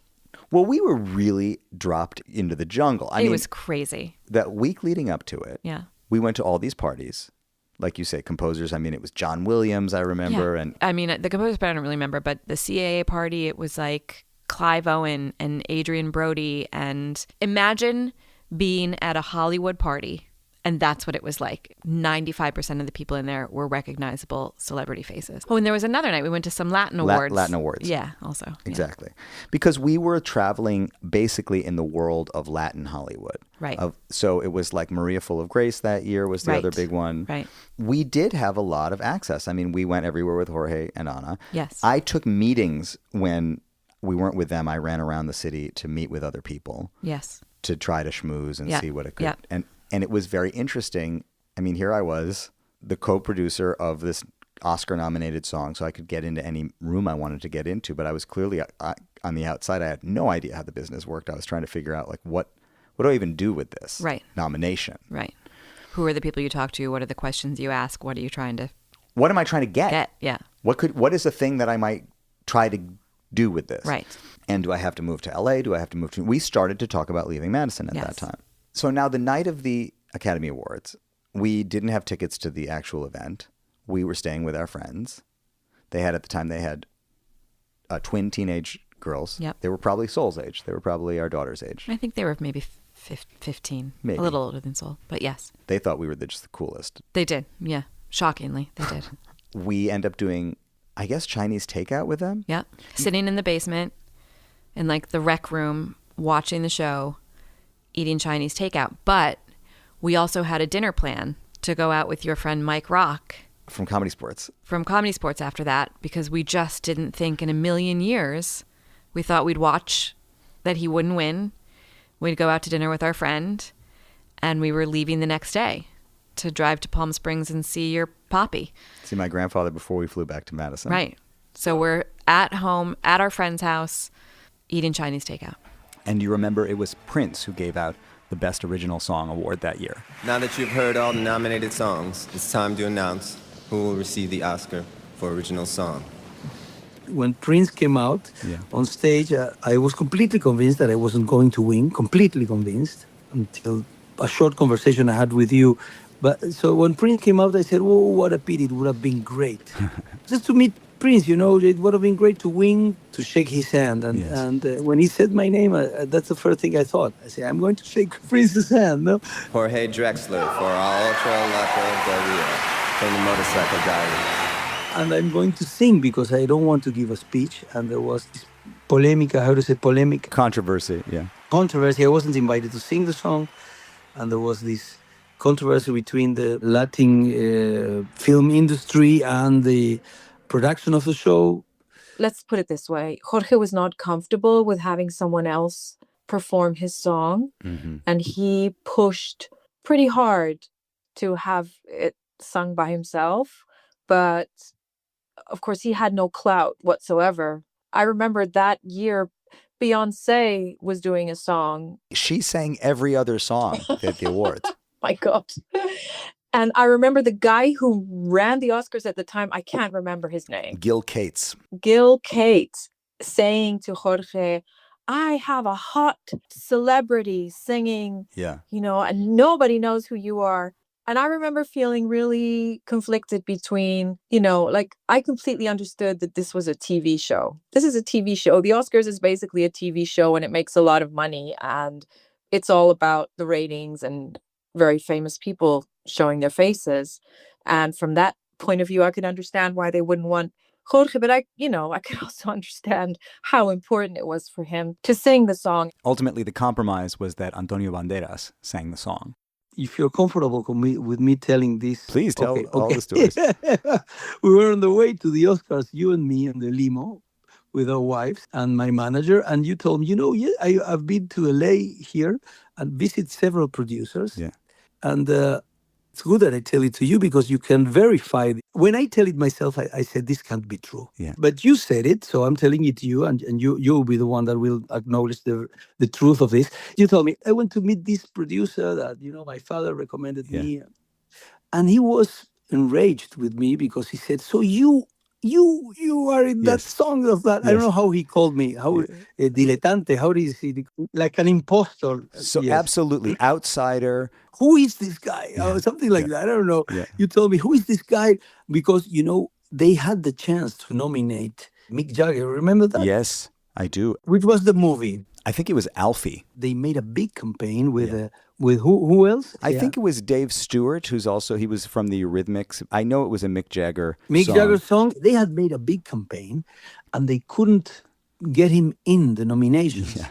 Well, we were really dropped into the jungle. I mean, it was crazy. That week leading up to it, yeah, we went to all these parties. Like you say, composers. I mean, it was John Williams, I remember. Yeah. And I mean, the composers, I don't really remember, but the CAA party, it was like Clive Owen and Adrian Brody. And imagine being at a Hollywood party, and that's what it was like. 95% of the people in there were recognizable celebrity faces. Oh, and there was another night. We went to some Latin awards. Latin awards. Yeah, also. Exactly. Yeah. Because we were traveling basically in the world of Latin Hollywood. Right. So it was like Maria Full of Grace that year was the other big one. Right. We did have a lot of access. I mean, we went everywhere with Jorge and Ana. Yes. I took meetings when we weren't with them. I ran around the city to meet with other people. Yes. to try to schmooze and Yeah. see what it could. Yeah. And it was very interesting. I mean, here I was, the co-producer of this Oscar-nominated song, so I could get into any room I wanted to get into, but I was clearly on the outside. I had no idea how the business worked. I was trying to figure out, like, what do I even do with this nomination? Right. Who are the people you talk to? What are the questions you ask? What are you trying to What am I trying to get? Yeah. What is the thing that I might try to do with this? Right. And do I have to move to LA? Do I have to move to... We started to talk about leaving Madison at that time. So now the night of the Academy Awards, we didn't have tickets to the actual event. We were staying with our friends. At the time, they had twin teenage girls. Yep. They were probably Sol's age. They were probably our daughter's age. I think they were maybe 15. Maybe. A little older than Sol, but yes. They thought we were just the coolest. They did. Yeah. Shockingly, they did. We end up doing, I guess, Chinese takeout with them. Yeah. Sitting in the basement in like the rec room, watching the show, eating Chinese takeout. But we also had a dinner plan to go out with your friend Mike Rock. From Comedy Sports. From Comedy Sports after that, because we just didn't think in a million years, we thought we'd watch that he wouldn't win. We'd go out to dinner with our friend, and we were leaving the next day to drive to Palm Springs and see your Poppy. See my grandfather before we flew back to Madison. Right. So we're at home, at our friend's house, eating Chinese takeout. And you remember it was Prince who gave out the Best Original Song award that year. Now that you've heard all the nominated songs, it's time to announce who will receive the Oscar for Original Song. When Prince came out on stage, I was completely convinced that I wasn't going to win, completely convinced, until a short conversation I had with you. But so when Prince came out, I said, oh, what a pity, it would have been great. Just to meet Prince, it would have been great to win, to shake his hand. And when he said my name, that's the first thing I thought. I said, I'm going to shake Prince's hand. No? Jorge Drexler for otro, lado, from the Motorcycle Diary. And I'm going to sing because I don't want to give a speech. And there was this polemic? Controversy, yeah. Controversy. I wasn't invited to sing the song. And there was this controversy between the Latin film industry and the production of the show. Let's put it this way. Jorge was not comfortable with having someone else perform his song. Mm-hmm. And he pushed pretty hard to have it sung by himself. But of course, he had no clout whatsoever. I remember that year, Beyonce was doing a song. She sang every other song at the awards. My God. And I remember the guy who ran the Oscars at the time, I can't remember his name. Gil Cates saying to Jorge, I have a hot celebrity singing, and nobody knows who you are. And I remember feeling really conflicted between, I completely understood that this was a TV show. This is a TV show. The Oscars is basically a TV show and it makes a lot of money. And it's all about the ratings and very famous people showing their faces. And from that point of view, I could understand why they wouldn't want Jorge. But I could also understand how important it was for him to sing the song. Ultimately, the compromise was that Antonio Banderas sang the song. If you're comfortable with me telling this... Please tell all the stories. We were on the way to the Oscars, you and me in the limo with our wives and my manager. And you told me, I've been to LA here and visit several producers. Yeah. And it's good that I tell it to you because you can verify. When I tell it myself, I said, this can't be true. Yeah. But you said it, so I'm telling it to you, and you'll be the one that will acknowledge the truth of this. You told me, I went to meet this producer that, my father recommended me. And he was enraged with me because he said, so you are in that song of that. I don't know how he called me. How dilettante? How is he? Like an impostor. So absolutely outsider. Who is this guy? Or something like that. I don't know. Yeah. You told me, who is this guy? Because, they had the chance to nominate Mick Jagger. Remember that? Yes, I do. Which was the movie? I think it was Alfie. They made a big campaign with who else? I think it was Dave Stewart, he was from the Eurythmics. I know it was a Mick Jagger song. Jagger song. They had made a big campaign and they couldn't get him in the nominations. Yeah.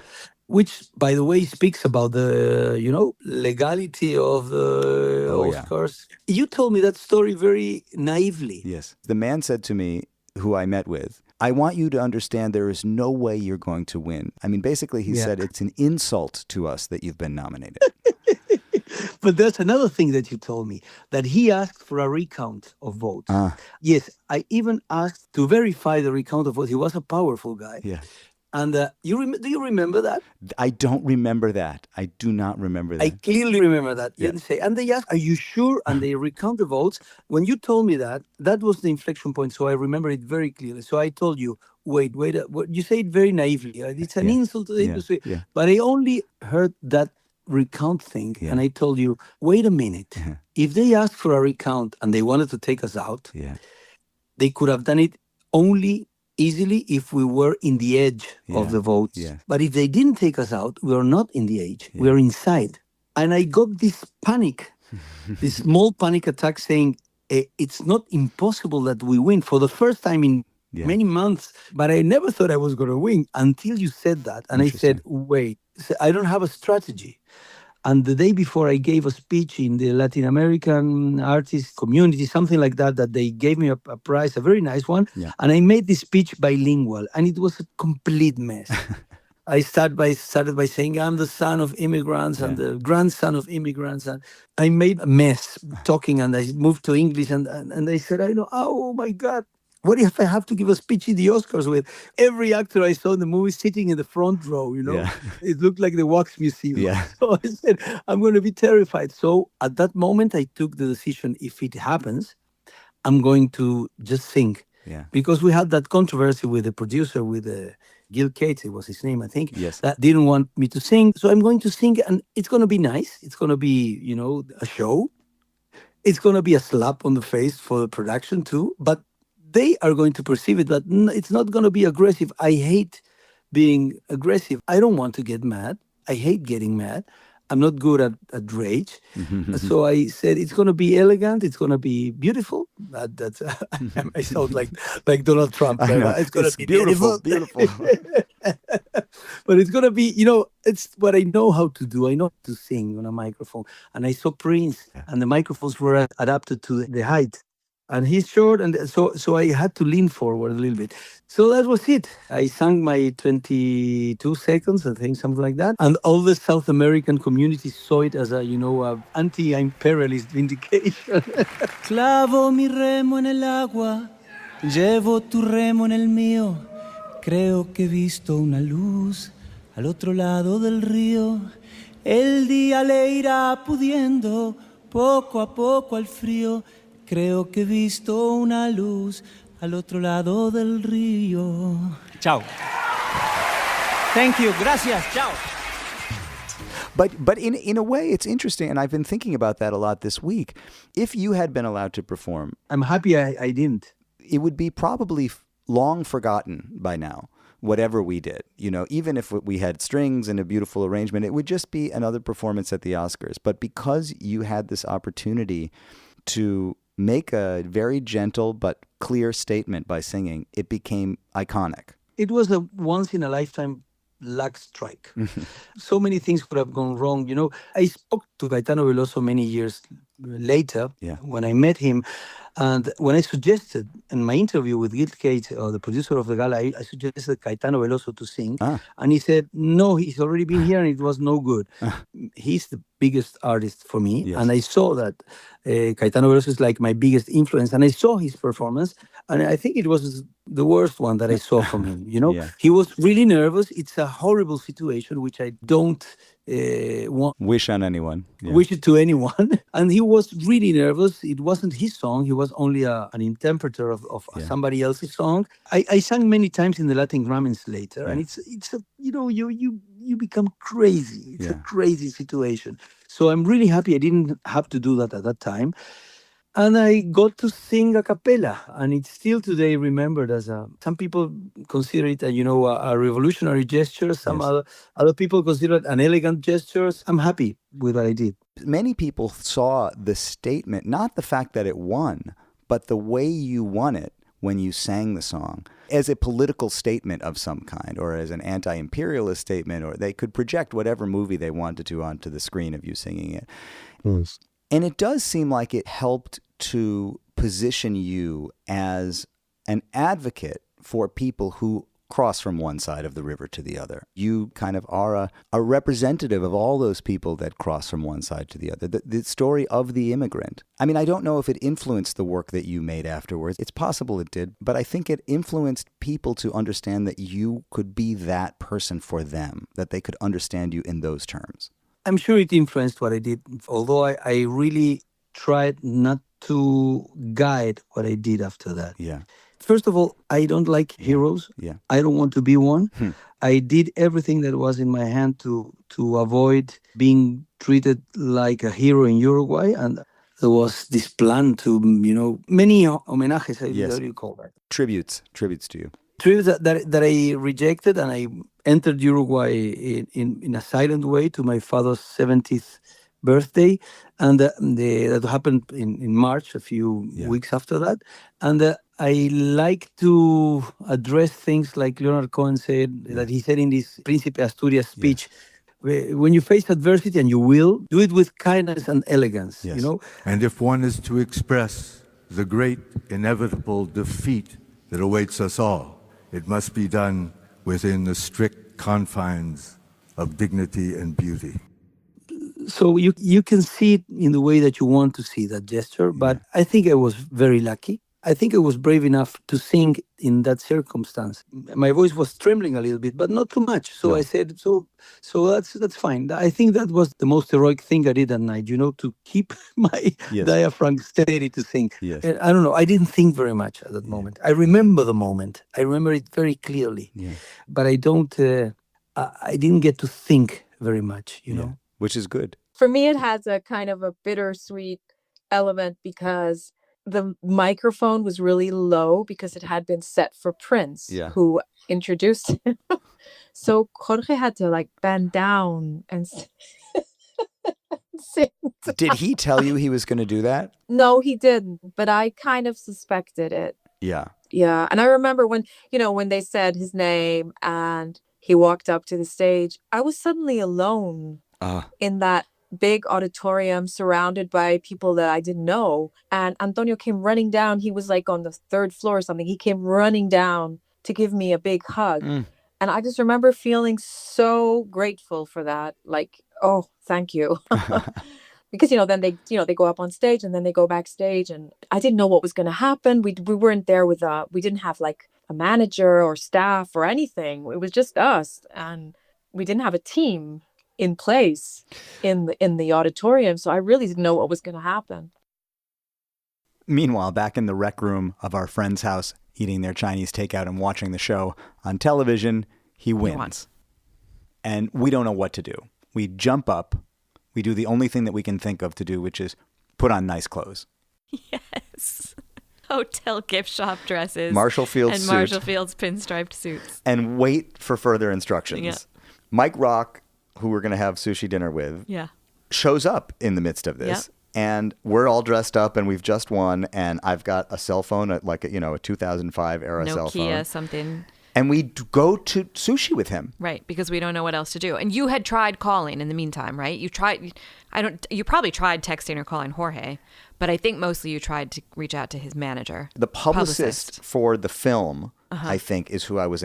Which, by the way, speaks about the, legality of the Oscars. Yeah. You told me that story very naively. Yes. The man said to me, who I met with, I want you to understand there is no way you're going to win. I mean, basically, he said it's an insult to us that you've been nominated. But there's another thing that you told me, that he asked for a recount of votes. Yes, I even asked to verify the recount of votes. He was a powerful guy. Yeah. And do you remember that? I don't remember that. I do not remember that. I clearly remember that. Yeah. And they asked, are you sure? And they recount the votes. When you told me that, that was the inflection point. So I remember it very clearly. So I told you, wait, you say it very naively. It's an insult to the industry. Yeah. But I only heard that recount thing. And I told you, wait a minute. If they asked for a recount and they wanted to take us out, they could have done it only easily if we were in the edge of the votes. But if they didn't take us out, we are not in the edge. We are inside. And I got this panic, this small panic attack saying, it's not impossible that we win for the first time in many months. But I never thought I was going to win until you said that. And I said, wait, I don't have a strategy. And the day before, I gave a speech in the Latin American artist community, something like that, that they gave me a prize, a very nice one. And I made this speech bilingual, and it was a complete mess. I started by saying, I'm the son of immigrants and the grandson of immigrants. And I made a mess talking, and I moved to English. And they said, oh my God. What if I have to give a speech in the Oscars with every actor I saw in the movie sitting in the front row, It looked like the Wax Museum. So I said, I'm going to be terrified. So at that moment, I took the decision, if it happens, I'm going to just sing. Because we had that controversy with the producer, with Gil Cates, it was his name, I think, that didn't want me to sing. So I'm going to sing, and it's going to be nice. It's going to be, a show. It's going to be a slap on the face for the production too. But they are going to perceive it, but it's not going to be aggressive. I hate being aggressive. I don't want to get mad. I hate getting mad. I'm not good at rage. So I said, it's going to be elegant. It's going to be beautiful. That's I sound like Donald Trump. It's going to be beautiful. But it's going to be, it's what I know how to do. I know how to sing on a microphone. And I saw Prince, and the microphones were adapted to the height. And he's short, and so I had to lean forward a little bit. So that was it. I sang my 22 seconds, I think, something like that. And all the South American community saw it as a anti-imperialist vindication. Clavo mi remo en el agua, llevo tu remo en el mío. Creo que he visto una luz al otro lado del río. El día le irá pudiendo poco a poco al frío. Creo que he visto una luz al otro lado del río. Ciao. Thank you. Gracias. Ciao. But in a way, it's interesting, and I've been thinking about that a lot this week. If you had been allowed to perform, I'm happy I didn't. It would be probably long forgotten by now, whatever we did. Even if we had strings and a beautiful arrangement, it would just be another performance at the Oscars. But because you had this opportunity to make a very gentle but clear statement by singing, it became iconic. It was a once-in-a-lifetime luck strike. So many things could have gone wrong. I spoke to Caetano Veloso many years later when I met him. And when I suggested in my interview with Gil Cates, the producer of the gala, I suggested Caetano Veloso to sing. And he said, no, he's already been here and it was no good. He's the biggest artist for me. And I saw that Caetano Veloso is like my biggest influence. And I saw his performance. And I think it was the worst one that I saw from him. He was really nervous. It's a horrible situation, which I don't wish on anyone. Wish it to anyone. And he was really nervous. It wasn't his song. He was only an interpreter of somebody else's song. I sang many times in the Latin Grammys later, and it's a, you become crazy. It's a crazy situation. So I'm really happy I didn't have to do that at that time. And I got to sing a cappella, and it's still today remembered as some people consider it a revolutionary gesture. Some other people consider it an elegant gesture. I'm happy with what I did. Many people saw the statement, not the fact that it won, but the way you won it when you sang the song, as a political statement of some kind, or as an anti-imperialist statement, or they could project whatever movie they wanted to onto the screen of you singing it. Yes. And it does seem like it helped to position you as an advocate for people who cross from one side of the river to the other. You kind of are a representative of all those people that cross from one side to the other. The story of the immigrant. I mean, I don't know if it influenced the work that you made afterwards. It's possible it did, but I think it influenced people to understand that you could be that person for them, that they could understand you in those terms. I'm sure it influenced what I did, although I really tried not to guide what I did after that. Yeah. First of all, I don't like heroes. Yeah. I don't want to be one. I did everything that was in my hand to avoid being treated like a hero in Uruguay. And there was this plan to, many homenajes, Yes. what do you call that? Tributes to you. Tributes that I rejected, and I entered Uruguay in a silent way to my father's 70th birthday, and that happened in March, a few weeks after that. And I like to address things like Leonard Cohen said, that he said in this Príncipe Asturias speech, when you face adversity, and you will, do it with kindness and elegance, And if one is to express the great inevitable defeat that awaits us all, it must be done within the strict confines of dignity and beauty. So you can see it in the way that you want to see that gesture, but I think I was very lucky. I think I was brave enough to sing in that circumstance. My voice was trembling a little bit, but not too much. So I said, so that's fine. I think that was the most heroic thing I did that night, to keep my diaphragm steady to sing. Yes. And I don't know, I didn't think very much at that moment. I remember the moment. I remember it very clearly. Yeah. But I didn't get to think very much, know. Which is good. For me, it has a kind of a bittersweet element because the microphone was really low because it had been set for Prince, who introduced him. So Jorge had to bend down and sing. Did he tell you he was going to do that? No, he didn't, but I kind of suspected it. Yeah. Yeah. And I remember when they said his name and he walked up to the stage, I was suddenly alone in that big auditorium surrounded by people that I didn't know. And Antonio came running down. He was on the third floor or something. He came running down to give me a big hug. And I just remember feeling so grateful for that. Oh, thank you. Because, then they go up on stage and then they go backstage, and I didn't know what was going to happen. We weren't there we didn't have a manager or staff or anything. It was just us, and we didn't have a team in place in the auditorium. So I really didn't know what was going to happen. Meanwhile, back in the rec room of our friend's house, eating their Chinese takeout and watching the show on television, he wins. And we don't know what to do. We jump up. We do the only thing that we can think of to do, which is put on nice clothes. Yes. Hotel gift shop dresses. Marshall Field's and Marshall Field's pinstriped suits. And wait for further instructions. Yeah. Mike Rock, who we're going to have sushi dinner with, shows up in the midst of this. And we're all dressed up and we've just won. And I've got a cell phone, a 2005 era cell phone. Nokia something. And we go to sushi with him. Right, because we don't know what else to do. And you had tried calling in the meantime, right? You probably tried texting or calling Jorge, but I think mostly you tried to reach out to his manager. The publicist for the film, I think, is who I was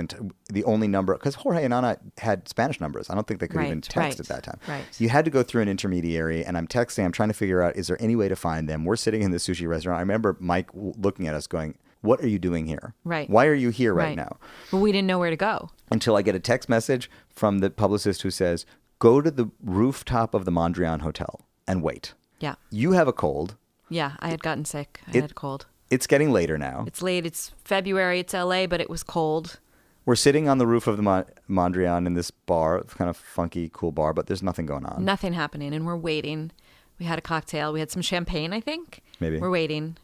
the only number, because Jorge and Ana had Spanish numbers. I don't think they could even text at that time. Right. You had to go through an intermediary, and I'm trying to figure out, is there any way to find them? We're sitting in the sushi restaurant. I remember Mike looking at us going, what are you doing here? Right. Why are you here right now? Well, we didn't know where to go. Until I get a text message from the publicist who says, go to the rooftop of the Mondrian Hotel and wait. Yeah. You have a cold. Yeah, I had gotten sick. I had a cold. It's getting later now. It's late. It's February. It's LA, but it was cold. We're sitting on the roof of the Mondrian in this bar, kind of funky, cool bar, but there's nothing going on. Nothing happening, and we're waiting. We had a cocktail. We had some champagne, I think. Maybe. We're waiting.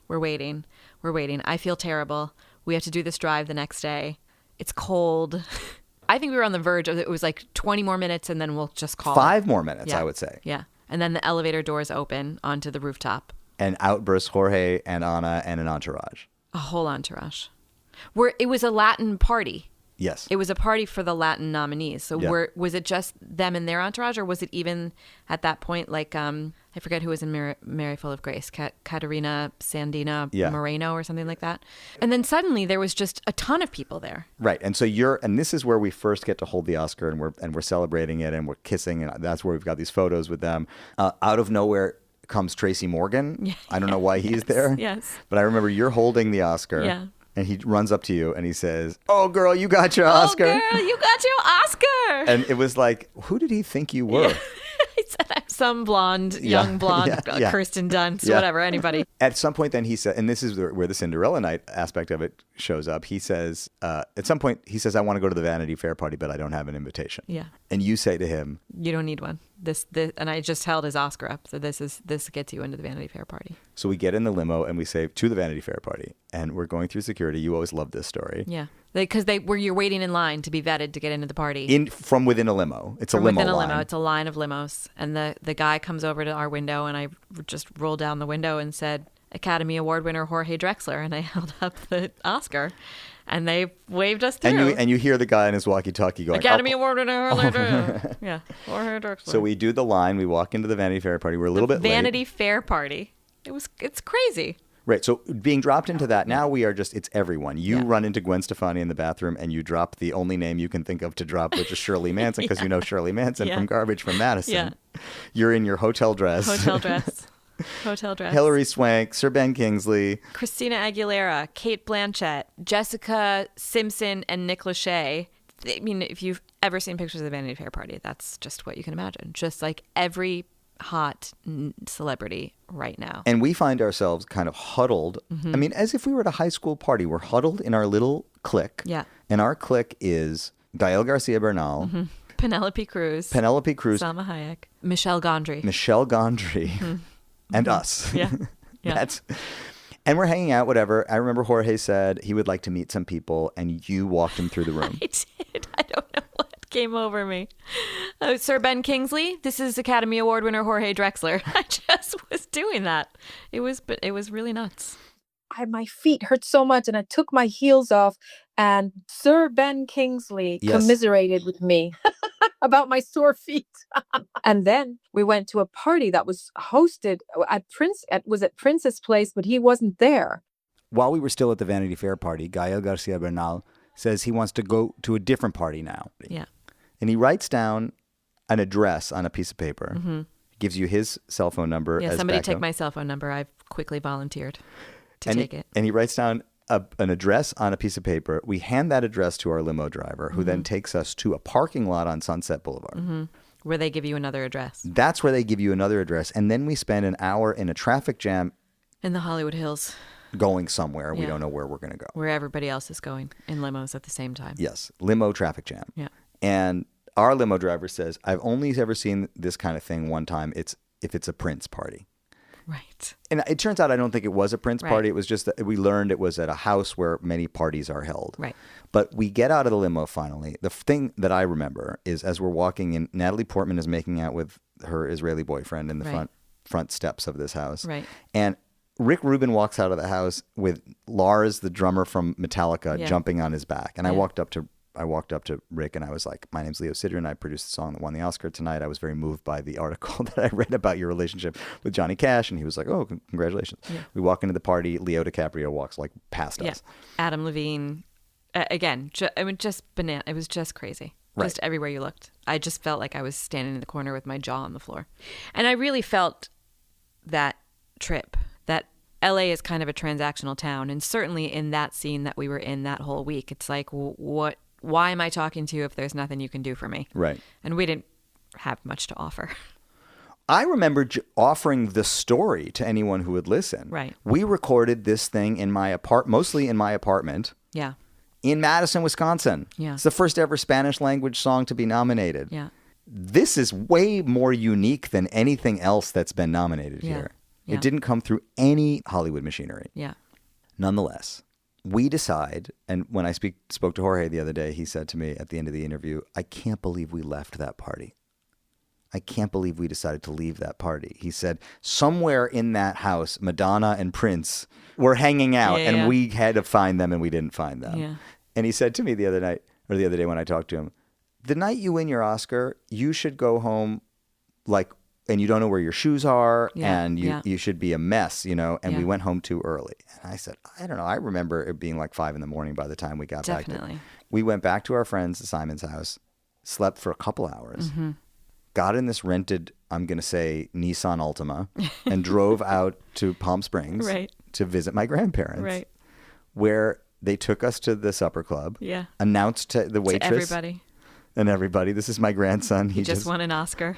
I feel terrible. We have to do this drive the next day. It's cold. I think we were on the verge of it. Was 20 more minutes and then we'll just call 5 more minutes, I would say. Yeah. And then the elevator doors open onto the rooftop. And out bursts Jorge and Ana and an entourage. A whole entourage. It was a Latin party. Yes. It was a party for the Latin nominees. So was it just them and their entourage, or was it even at that point I I forget who was in Mary Full of Grace, Katerina Sandina Moreno or something like that. And then suddenly there was just a ton of people there. Right. And so and this is where we first get to hold the Oscar, and we're celebrating it, and we're kissing, and that's where we've got these photos with them. Out of nowhere comes Tracy Morgan. Yeah. I don't know why he's there. Yes. But I remember you're holding the Oscar. Yeah. And he runs up to you and he says, "Oh, girl, you got your Oscar." Oh, girl, you got your Oscar. And it was like, who did he think you were? Yeah. He said, I'm some blonde, young blonde, Kirsten Dunst, whatever, anybody. At some point then he said, and this is where the Cinderella night aspect of it shows up. He says, at some point he says, "I want to go to the Vanity Fair party, but I don't have an invitation." Yeah. And you say to him, "You don't need one. This, and I just held his Oscar up. So this gets you into the Vanity Fair party." So we get in the limo and we say to the Vanity Fair party, and we're going through security. You always love this story. Yeah. Because you're waiting in line to be vetted to get into the party. From within a limo. It's a limo within a line. limo. It's a line of limos. And the guy comes over to our window, and I just rolled down the window and said, "Academy Award winner Jorge Drexler." And I held up the Oscar, and they waved us through. And you hear the guy in his walkie-talkie going, "Academy Award winner Jorge Drexler." Yeah, Jorge Drexler. So we do the line. We walk into the Vanity Fair party. We're a little bit late. Vanity Fair party. It's crazy. Right. So being dropped into that, now we are it's everyone. You run into Gwen Stefani in the bathroom and you drop the only name you can think of to drop, which is Shirley Manson, because you know Shirley Manson from Garbage from Madison. Yeah. You're in your hotel dress. Hotel dress. Hilary Swank, Sir Ben Kingsley. Christina Aguilera, Kate Blanchett, Jessica Simpson, and Nick Lachey. I mean, if you've ever seen pictures of the Vanity Fair party, that's just what you can imagine. Just like every hot celebrity right now. And we find ourselves kind of huddled. Mm-hmm. I mean, as if we were at a high school party. We're huddled in our little clique. Yeah. And our clique is Gael Garcia Bernal, Penelope Cruz, Salma Hayek, Michelle Gondry, and us. Yeah. And we're hanging out, whatever. I remember Jorge said he would like to meet some people, and you walked him through the room. I did. I don't know what came over me. Sir Ben Kingsley, this is Academy Award winner Jorge Drexler. I just was doing that. It was really nuts. My feet hurt so much, and I took my heels off, and Sir Ben Kingsley commiserated with me about my sore feet. And then we went to a party that was hosted at Prince's place, but he wasn't there. While we were still at the Vanity Fair party, Gael Garcia Bernal says he wants to go to a different party now. Yeah. And he writes down an address on a piece of paper. Mm-hmm. Gives you his cell phone number. Yeah, as somebody backup. take my cell phone number. I've quickly volunteered to take it. And he writes down an address on a piece of paper. We hand that address to our limo driver, who then takes us to a parking lot on Sunset Boulevard. Where they give you another address. That's where they give you another address. And then we spend an hour in a traffic jam. In the Hollywood Hills. Going somewhere. We don't know where we're going to go. Where everybody else is going in limos at the same time. Yes. Limo traffic jam. Yeah. And our limo driver says, "I've only ever seen this kind of thing one time. If it's a Prince party." Right. And it turns out I don't think it was a Prince party. It was just that we learned it was at a house where many parties are held. Right. But we get out of the limo finally. The thing that I remember is as we're walking in, Natalie Portman is making out with her Israeli boyfriend in the front steps of this house. Right. And Rick Rubin walks out of the house with Lars, the drummer from Metallica, jumping on his back. And I walked up to Rick and I was like, "My name's Leo Sidran. I produced the song that won the Oscar tonight. I was very moved by the article that I read about your relationship with Johnny Cash." And he was like, "Oh, congratulations." Yeah. We walk into the party. Leo DiCaprio walks like past us. Adam Levine. Again, just banana. It was just crazy. Just everywhere you looked. I just felt like I was standing in the corner with my jaw on the floor. And I really felt that trip, that LA is kind of a transactional town. And certainly in that scene that we were in that whole week, it's like, why am I talking to you if there's nothing you can do for me? Right. And we didn't have much to offer. I remember offering the story to anyone who would listen. Right. We recorded this thing in my mostly in my apartment. Yeah. In Madison, Wisconsin. Yeah. It's the first ever Spanish language song to be nominated. Yeah. This is way more unique than anything else that's been nominated here. Yeah. It didn't come through any Hollywood machinery. Yeah. Nonetheless, we decide, and when I spoke to Jorge the other day, he said to me at the end of the interview, "I can't believe we left that party. I can't believe we decided to leave that party." He said, somewhere in that house, Madonna and Prince were hanging out, and we had to find them, and we didn't find them. Yeah. And he said to me the other day when I talked to him, "The night you win your Oscar, you should go home like and you don't know where your shoes are, Yeah, and you should be a mess, and we Yeah. went home too early. And I said, I don't know. I remember it being like 5 a.m. by the time we got back. Definitely. We went back to our friends Simon's house, slept for a couple hours, Mm-hmm. got in this rented, I'm going to say, Nissan Altima, and drove out to Palm Springs Right. to visit my grandparents, Right. where they took us to the supper club, Yeah. announced to the waitress To everybody. this is my grandson. He just won an Oscar.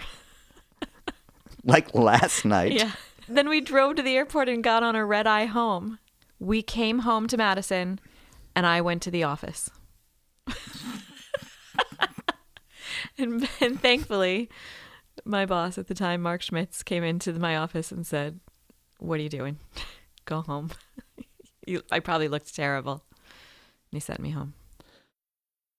Like last night. Yeah. Then we drove to the airport and got on a red eye home. We came home to Madison, and I went to the office. and thankfully, my boss at the time, Mark Schmitz, came into my office and said, "What are you doing? Go home." I probably looked terrible. And he sent me home.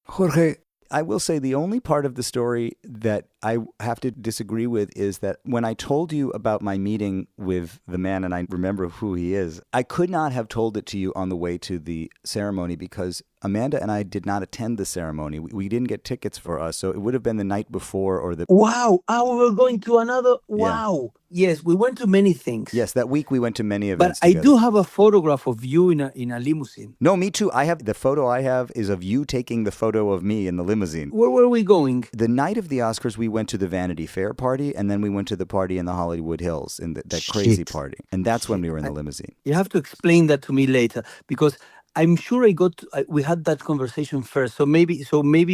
Jorge, I will say the only part of the story that I have to disagree with is that when I told you about my meeting with the man, and I remember who he is, I could not have told it to you on the way to the ceremony because Amanda and I did not attend the ceremony. We didn't get tickets for us, so it would have been the night before or the... Wow. We were going to another... Wow. Yes, we went to many things. Yes, that week we went to many But events together. I do have a photograph of you in a limousine. No, me too. The photo I have is of you taking the photo of me in the limousine. Where were we going? The night of the Oscars, we went to the Vanity Fair party, and then we went to the party in the Hollywood Hills, in that crazy party. And that's when we were in the limousine. You have to explain that to me later, because I'm sure we had that conversation first. So maybe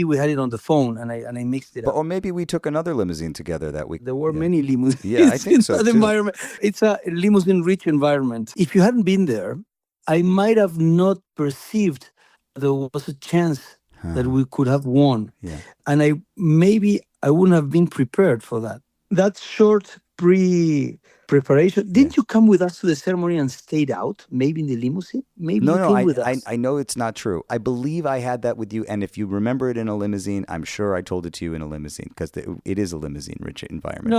we had it on the phone and I mixed it up. Or maybe we took another limousine together that week. There were many limousines. Yeah, I think so, in that too. environment. It's a limousine-rich environment. If you hadn't been there, I might have not perceived there was a chance that we could have won. Yeah. And I wouldn't have been prepared for that. That short preparation. Didn't you come with us to the ceremony and stayed out? Maybe in the limousine? Maybe you came with us. I know it's not true. I believe I had that with you. And if you remember it in a limousine, I'm sure I told it to you in a limousine because it is a limousine-rich environment.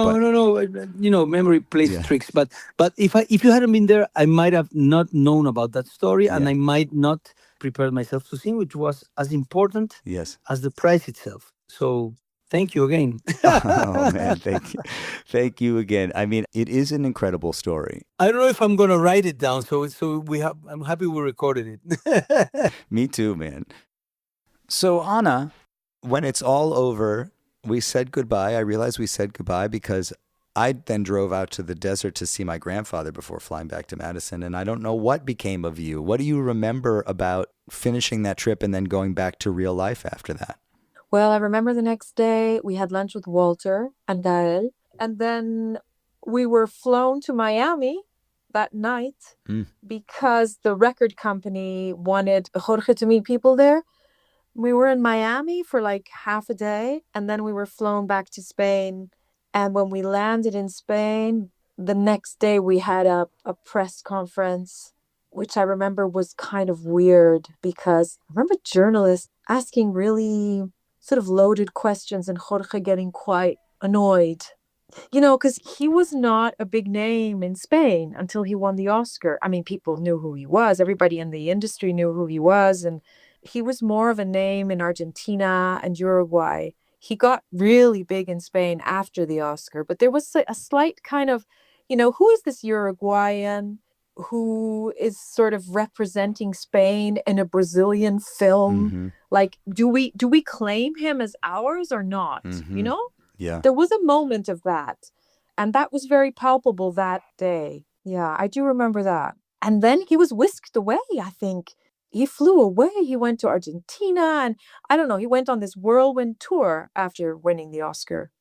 No. Memory plays tricks. But if you hadn't been there, I might have not known about that story, and I might not prepare myself to sing, which was as important as the prize itself. So thank you again. Oh, man. Thank you. Thank you again. I mean, it is an incredible story. I don't know if I'm going to write it down. I'm happy we recorded it. Me too, man. So, Anna, when it's all over, we said goodbye. I realized we said goodbye because I then drove out to the desert to see my grandfather before flying back to Madison. And I don't know what became of you. What do you remember about finishing that trip and then going back to real life after that? Well, I remember the next day we had lunch with Walter and Gael, and then we were flown to Miami that night because the record company wanted Jorge to meet people there. We were in Miami for like half a day, and then we were flown back to Spain. And when we landed in Spain, the next day we had a press conference, which I remember was kind of weird because I remember journalists asking really sort of loaded questions and Jorge getting quite annoyed, because he was not a big name in Spain until he won the Oscar. I mean, people knew who he was. Everybody in the industry knew who he was. And he was more of a name in Argentina and Uruguay. He got really big in Spain after the Oscar, but there was a slight kind of, who is this Uruguayan who is sort of representing Spain in a Brazilian film? Mm-hmm. Like, do we claim him as ours or not? Mm-hmm. Yeah. There was a moment of that. And that was very palpable that day. Yeah, I do remember that. And then he was whisked away, I think. He flew away. He went to Argentina. And I don't know, he went on this whirlwind tour after winning the Oscar.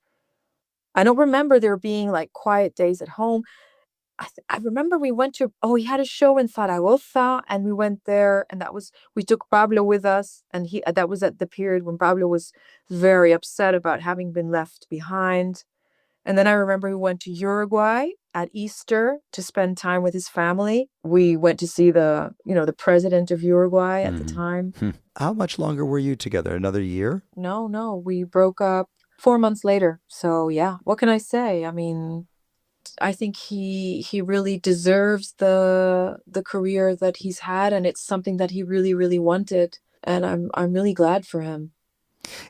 I don't remember there being like quiet days at home. I remember we went to, he had a show in Zaragoza and we went there and we took Pablo with us. And that was at the period when Pablo was very upset about having been left behind. And then I remember we went to Uruguay at Easter to spend time with his family. We went to see the president of Uruguay at the time. How much longer were you together? Another year? No, we broke up 4 months later. So yeah, what can I say? I mean, I think he really deserves the career that he's had, and it's something that he really, really wanted. And I'm really glad for him.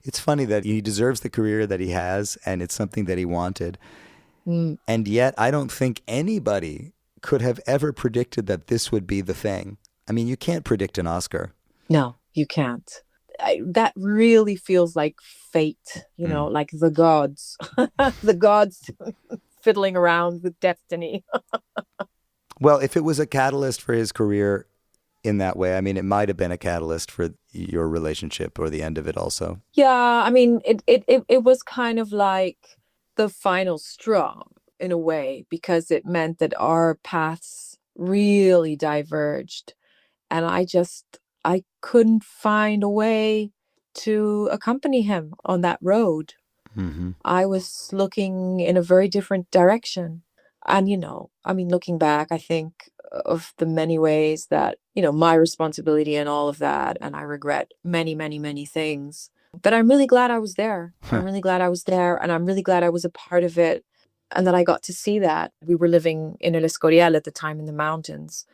It's funny that he deserves the career that he has, and it's something that he wanted. And yet, I don't think anybody could have ever predicted that this would be the thing. I mean, you can't predict an Oscar. No, you can't. That really feels like fate, like the gods, the gods fiddling around with destiny. Well, if it was a catalyst for his career in that way, I mean, it might have been a catalyst for your relationship or the end of it also. Yeah, I mean, it was kind of like the final straw in a way, because it meant that our paths really diverged. And I couldn't find a way to accompany him on that road. Mm-hmm. I was looking in a very different direction. And, looking back, I think of the many ways that, my responsibility and all of that. And I regret many, many, many things. But I'm really glad I was there. I'm really glad I was there. And I'm really glad I was a part of it. And that I got to see that. We were living in El Escorial at the time in the mountains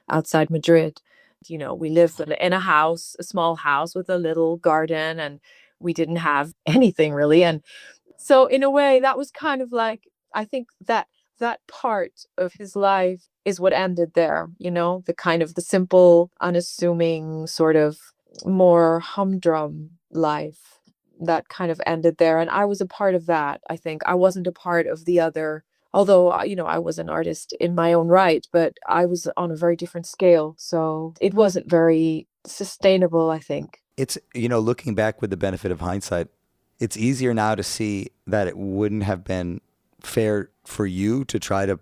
outside Madrid. We lived in a house, a small house with a little garden, and we didn't have anything really. And so in a way, that was kind of like, I think that part of his life is what ended there, the kind of the simple, unassuming, sort of more humdrum life that kind of ended there. And I was a part of that. I think I wasn't a part of the other, although, I was an artist in my own right, but I was on a very different scale. So it wasn't very sustainable, I think. It's, looking back with the benefit of hindsight, it's easier now to see that it wouldn't have been fair for you to try to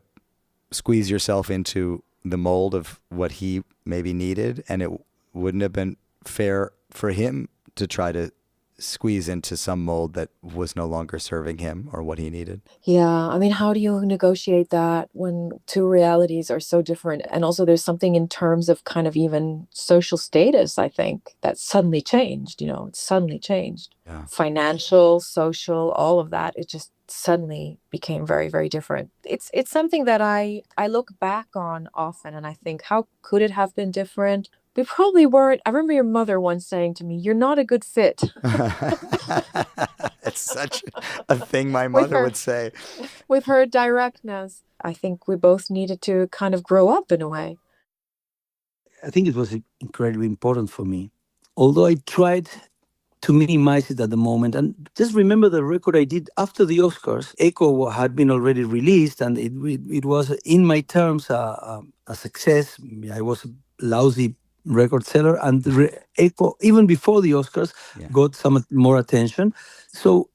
squeeze yourself into the mold of what he maybe needed. And it wouldn't have been fair for him to try to squeeze into some mold that was no longer serving him or what he needed. Yeah, I mean, how do you negotiate that when two realities are so different? And also there's something in terms of kind of even social status, I think, that suddenly changed, it suddenly changed. Yeah. Financial, social, all of that, it just suddenly became very, very different. It's something that I look back on often and I think, how could it have been different? We probably weren't. I remember your mother once saying to me, "You're not a good fit." It's such a thing my mother would say. With her directness, I think we both needed to kind of grow up in a way. I think it was incredibly important for me, although I tried to minimize it at the moment. And just remember the record I did after the Oscars. Echo had been already released, and it was, in my terms, a success. I was a lousy record seller, and Echo, even before the Oscars, got some more attention. So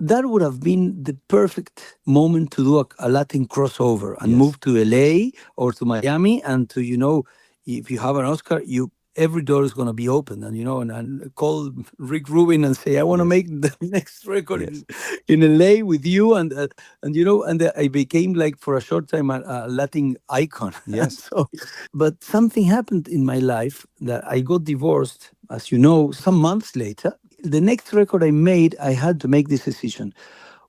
that would have been the perfect moment to do a Latin crossover and move to LA or to Miami, and to, if you have an Oscar, every door is going to be open, and and call Rick Rubin and say, I want to make the next record in LA with you, and I became, like, for a short time a Latin icon. Yes. But something happened in my life that I got divorced, as you know, some months later. The next record I made, I had to make this decision.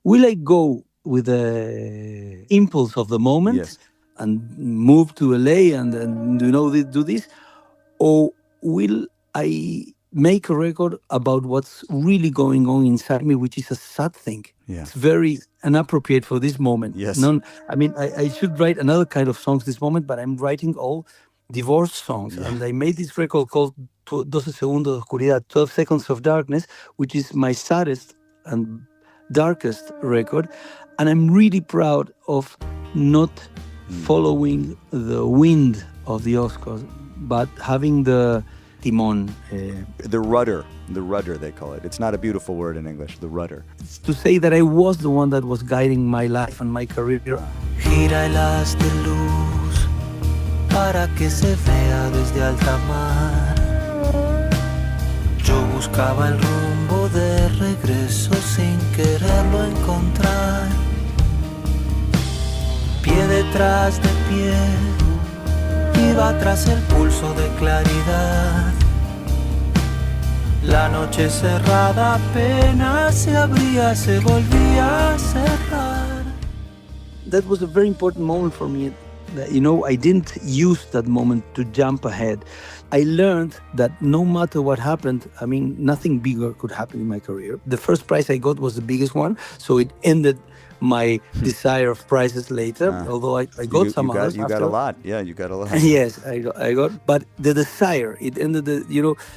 Will I go with the impulse of the moment and move to LA and do this? Or will I make a record about what's really going on inside me, which is a sad thing? Yeah. It's very inappropriate for this moment. Yes. I should write another kind of songs this moment, but I'm writing all divorce songs. Yeah. And I made this record called 12 Segundos de Oscuridad, 12 Seconds of Darkness, which is my saddest and darkest record. And I'm really proud of not following the wind of the Oscars, but having the timon. The rudder, they call it. It's not a beautiful word in English, the rudder. It's to say that I was the one that was guiding my life and my career. Gira el haz de luz para que se vea desde alta mar. Yo buscaba el rumbo de regreso sin quererlo encontrar. Pie detrás de pie, iba tras el pulso de claridad. La noche cerrada apenas se abría, se volvía a cerrar. That was a very important moment for me. That, I didn't use that moment to jump ahead. I learned that no matter what happened, nothing bigger could happen in my career. The first prize I got was the biggest one, so it ended my desire of prizes later, although I got some others. You got a lot. Yeah, you got a lot. Yes, I got, but the desire, it ended,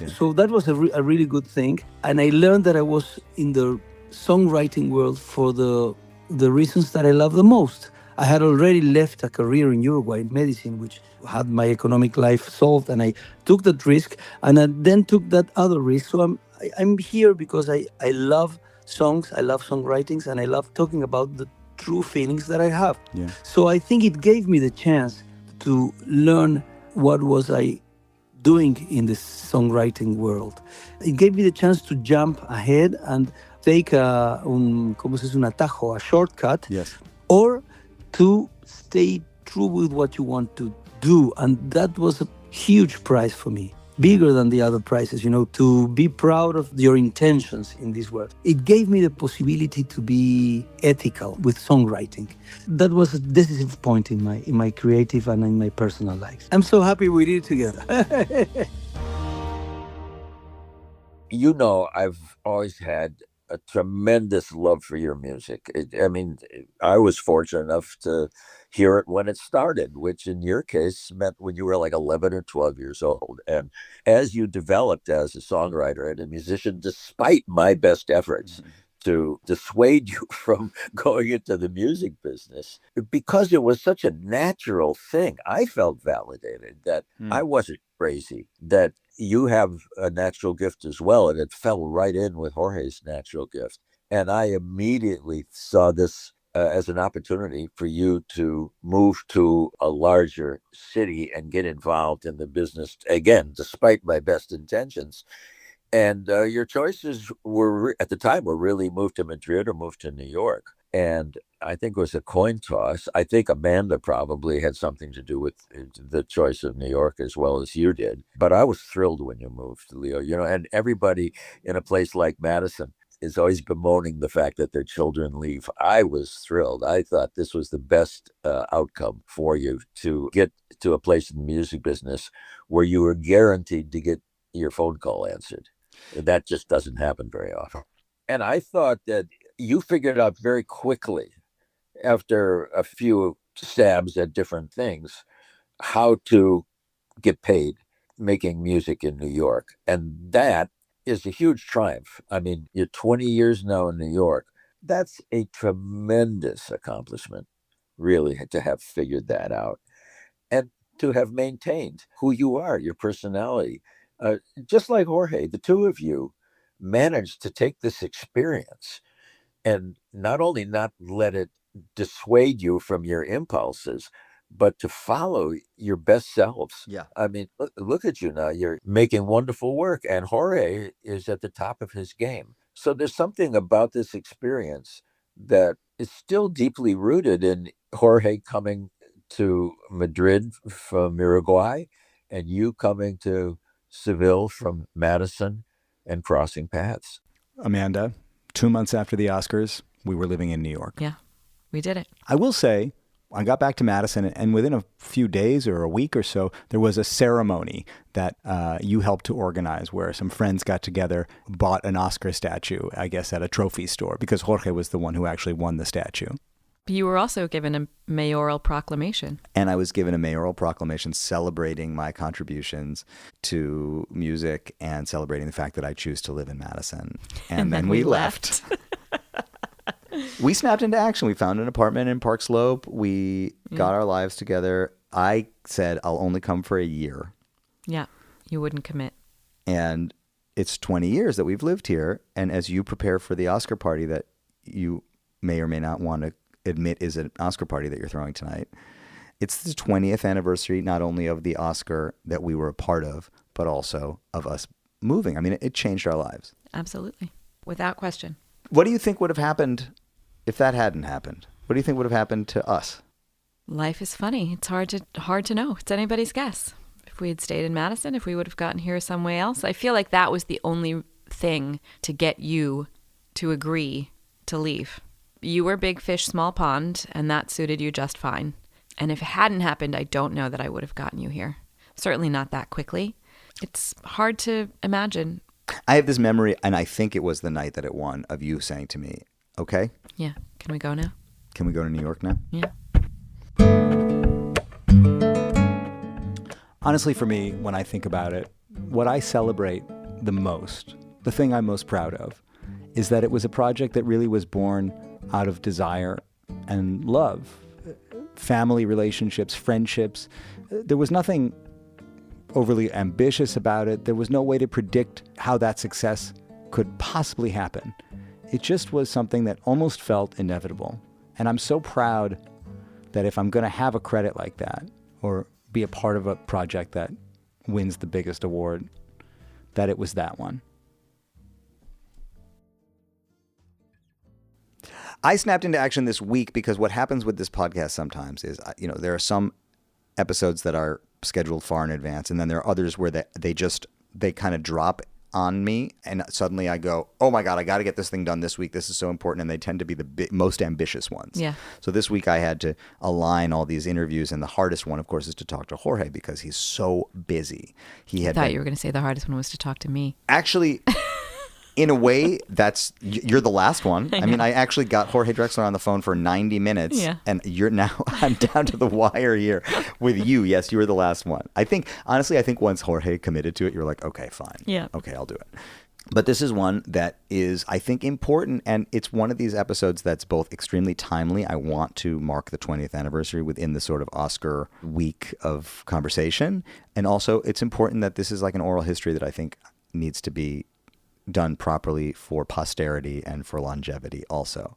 so that was a really good thing. And I learned that I was in the songwriting world for the reasons that I love the most. I had already left a career in Uruguay, in medicine, which had my economic life solved, and I took that risk, and I then took that other risk. So I'm here because I love songs, I love songwritings, and I love talking about the true feelings that I have. Yeah. So I think it gave me the chance to learn what was I doing in the songwriting world. It gave me the chance to jump ahead and take un atajo, a shortcut, Yes. or to stay true with what you want to do. And that was a huge prize for me, bigger than the other prizes, to be proud of your intentions in this world. It gave me the possibility to be ethical with songwriting. That was a decisive point in my creative and in my personal life. I'm so happy we did it together. I've always had a tremendous love for your music. I was fortunate enough to hear it when it started, which in your case meant when you were like 11 or 12 years old. And as you developed as a songwriter and a musician, despite my best efforts to dissuade you from going into the music business, because it was such a natural thing, I felt validated that I wasn't crazy, that you have a natural gift as well, and it fell right in with Jorge's natural gift. And I immediately saw this as an opportunity for you to move to a larger city and get involved in the business again, despite my best intentions. And your choices were, at the time, were really move to Madrid or move to New York. And I think it was a coin toss. I think Amanda probably had something to do with the choice of New York as well as you did. But I was thrilled when you moved, Leo. And everybody in a place like Madison is always bemoaning the fact that their children leave. I was thrilled. I thought this was the best outcome for you, to get to a place in the music business where you were guaranteed to get your phone call answered. That just doesn't happen very often. And I thought that you figured out very quickly, after a few stabs at different things, how to get paid making music in New York. And that is a huge triumph. I mean, you're 20 years now in New York. That's a tremendous accomplishment, really, to have figured that out. And to have maintained who you are, your personality. Just like Jorge, the two of you managed to take this experience and not only not let it dissuade you from your impulses, but to follow your best selves. Yeah. I mean, look at you now. You're making wonderful work, and Jorge is at the top of his game. So there's something about this experience that is still deeply rooted in Jorge coming to Madrid from Uruguay and you coming to Seville from Madison and crossing paths. Amanda, 2 months after the Oscars, we were living in New York. Yeah, we did it. I will say, I got back to Madison, and within a few days or a week or so, there was a ceremony that you helped to organize where some friends got together, bought an Oscar statue, I guess, at a trophy store, because Jorge was the one who actually won the statue. You were also given a mayoral proclamation. And I was given a mayoral proclamation celebrating my contributions to music and celebrating the fact that I choose to live in Madison. And then we left. We snapped into action. We found an apartment in Park Slope. We got our lives together. I said, I'll only come for a year. Yeah, you wouldn't commit. And it's 20 years that we've lived here. And as you prepare for the Oscar party that you may or may not want to admit is an Oscar party that you're throwing tonight, it's the 20th anniversary not only of the Oscar that we were a part of, but also of us moving. I mean, it changed our lives. Absolutely. Without question. What do you think would have happened if that hadn't happened? What do you think would have happened to us? Life is funny. It's hard to know. It's anybody's guess. If we had stayed in Madison, if we would have gotten here some way else. I feel like that was the only thing to get you to agree to leave. You were big fish, small pond, and that suited you just fine. And if it hadn't happened, I don't know that I would have gotten you here. Certainly not that quickly. It's hard to imagine. I have this memory, and I think it was the night that it won, of you saying to me, okay? Yeah. Can we go now? Can we go to New York now? Yeah. Honestly, for me, when I think about it, what I celebrate the most, the thing I'm most proud of, is that it was a project that really was born out of desire and love, family relationships, friendships. There was nothing overly ambitious about it. There was no way to predict how that success could possibly happen. It just was something that almost felt inevitable. And I'm so proud that if I'm going to have a credit like that, or be a part of a project that wins the biggest award, that it was that one. I snapped into action this week because what happens with this podcast sometimes is, there are some episodes that are scheduled far in advance, and then there are others where they kind of drop on me, and suddenly I go, oh my God, I got to get this thing done this week. This is so important, and they tend to be the most ambitious ones. Yeah. So this week I had to align all these interviews, and the hardest one, of course, is to talk to Jorge because he's so busy. I thought you were going to say the hardest one was to talk to me. Actually, in a way, you're the last one. I mean, I actually got Jorge Drexler on the phone for 90 minutes, and I'm down to the wire here with you. Yes, you were the last one. Honestly, I think once Jorge committed to it, you're like, okay, fine. Yeah. Okay, I'll do it. But this is one that is, I think, important, and it's one of these episodes that's both extremely timely. I want to mark the 20th anniversary within the sort of Oscar week of conversation, and also it's important that this is like an oral history that I think needs to be done properly for posterity and for longevity also.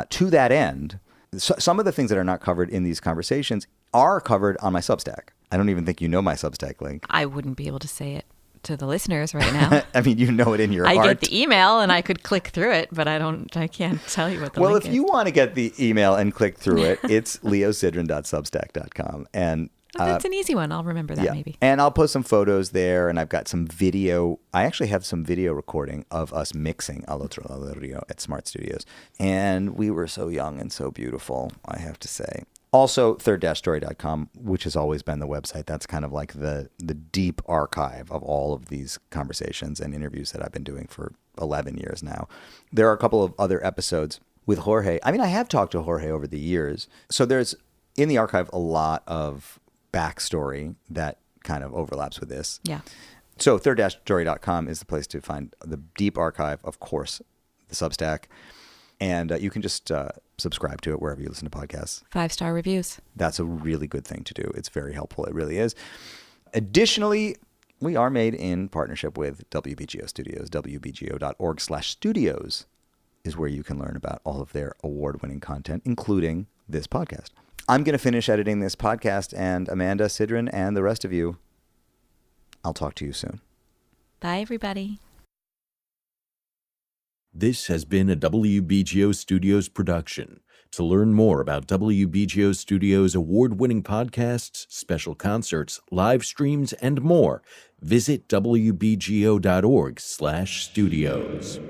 To that end, some of the things that are not covered in these conversations are covered on my Substack. I don't even think you know my Substack link. I wouldn't be able to say it to the listeners right now. I mean, you know it in your heart. I get the email and I could click through it, but I can't tell you what the link is. Well, if you want to get the email and click through it, it's leosidran.substack.com. And that's an easy one. I'll remember that maybe. And I'll post some photos there, and I've got some video. I actually have some video recording of us mixing otro, lado at Smart Studios. And we were so young and so beautiful, I have to say. Also, third-story.com, which has always been the website. That's kind of like the deep archive of all of these conversations and interviews that I've been doing for 11 years now. There are a couple of other episodes with Jorge. I mean, I have talked to Jorge over the years. So there's, in the archive, a lot of backstory that kind of overlaps with this. Yeah. So third-story.com is the place to find the deep archive, of course, the Substack. And you can just subscribe to it wherever you listen to podcasts. 5-star reviews. That's a really good thing to do. It's very helpful. It really is. Additionally, we are made in partnership with WBGO Studios. WBGO.org/studios is where you can learn about all of their award-winning content, including this podcast. I'm going to finish editing this podcast, and Amanda, Sidran, and the rest of you, I'll talk to you soon. Bye, everybody. This has been a WBGO Studios production. To learn more about WBGO Studios' award-winning podcasts, special concerts, live streams, and more, visit wbgo.org/studios.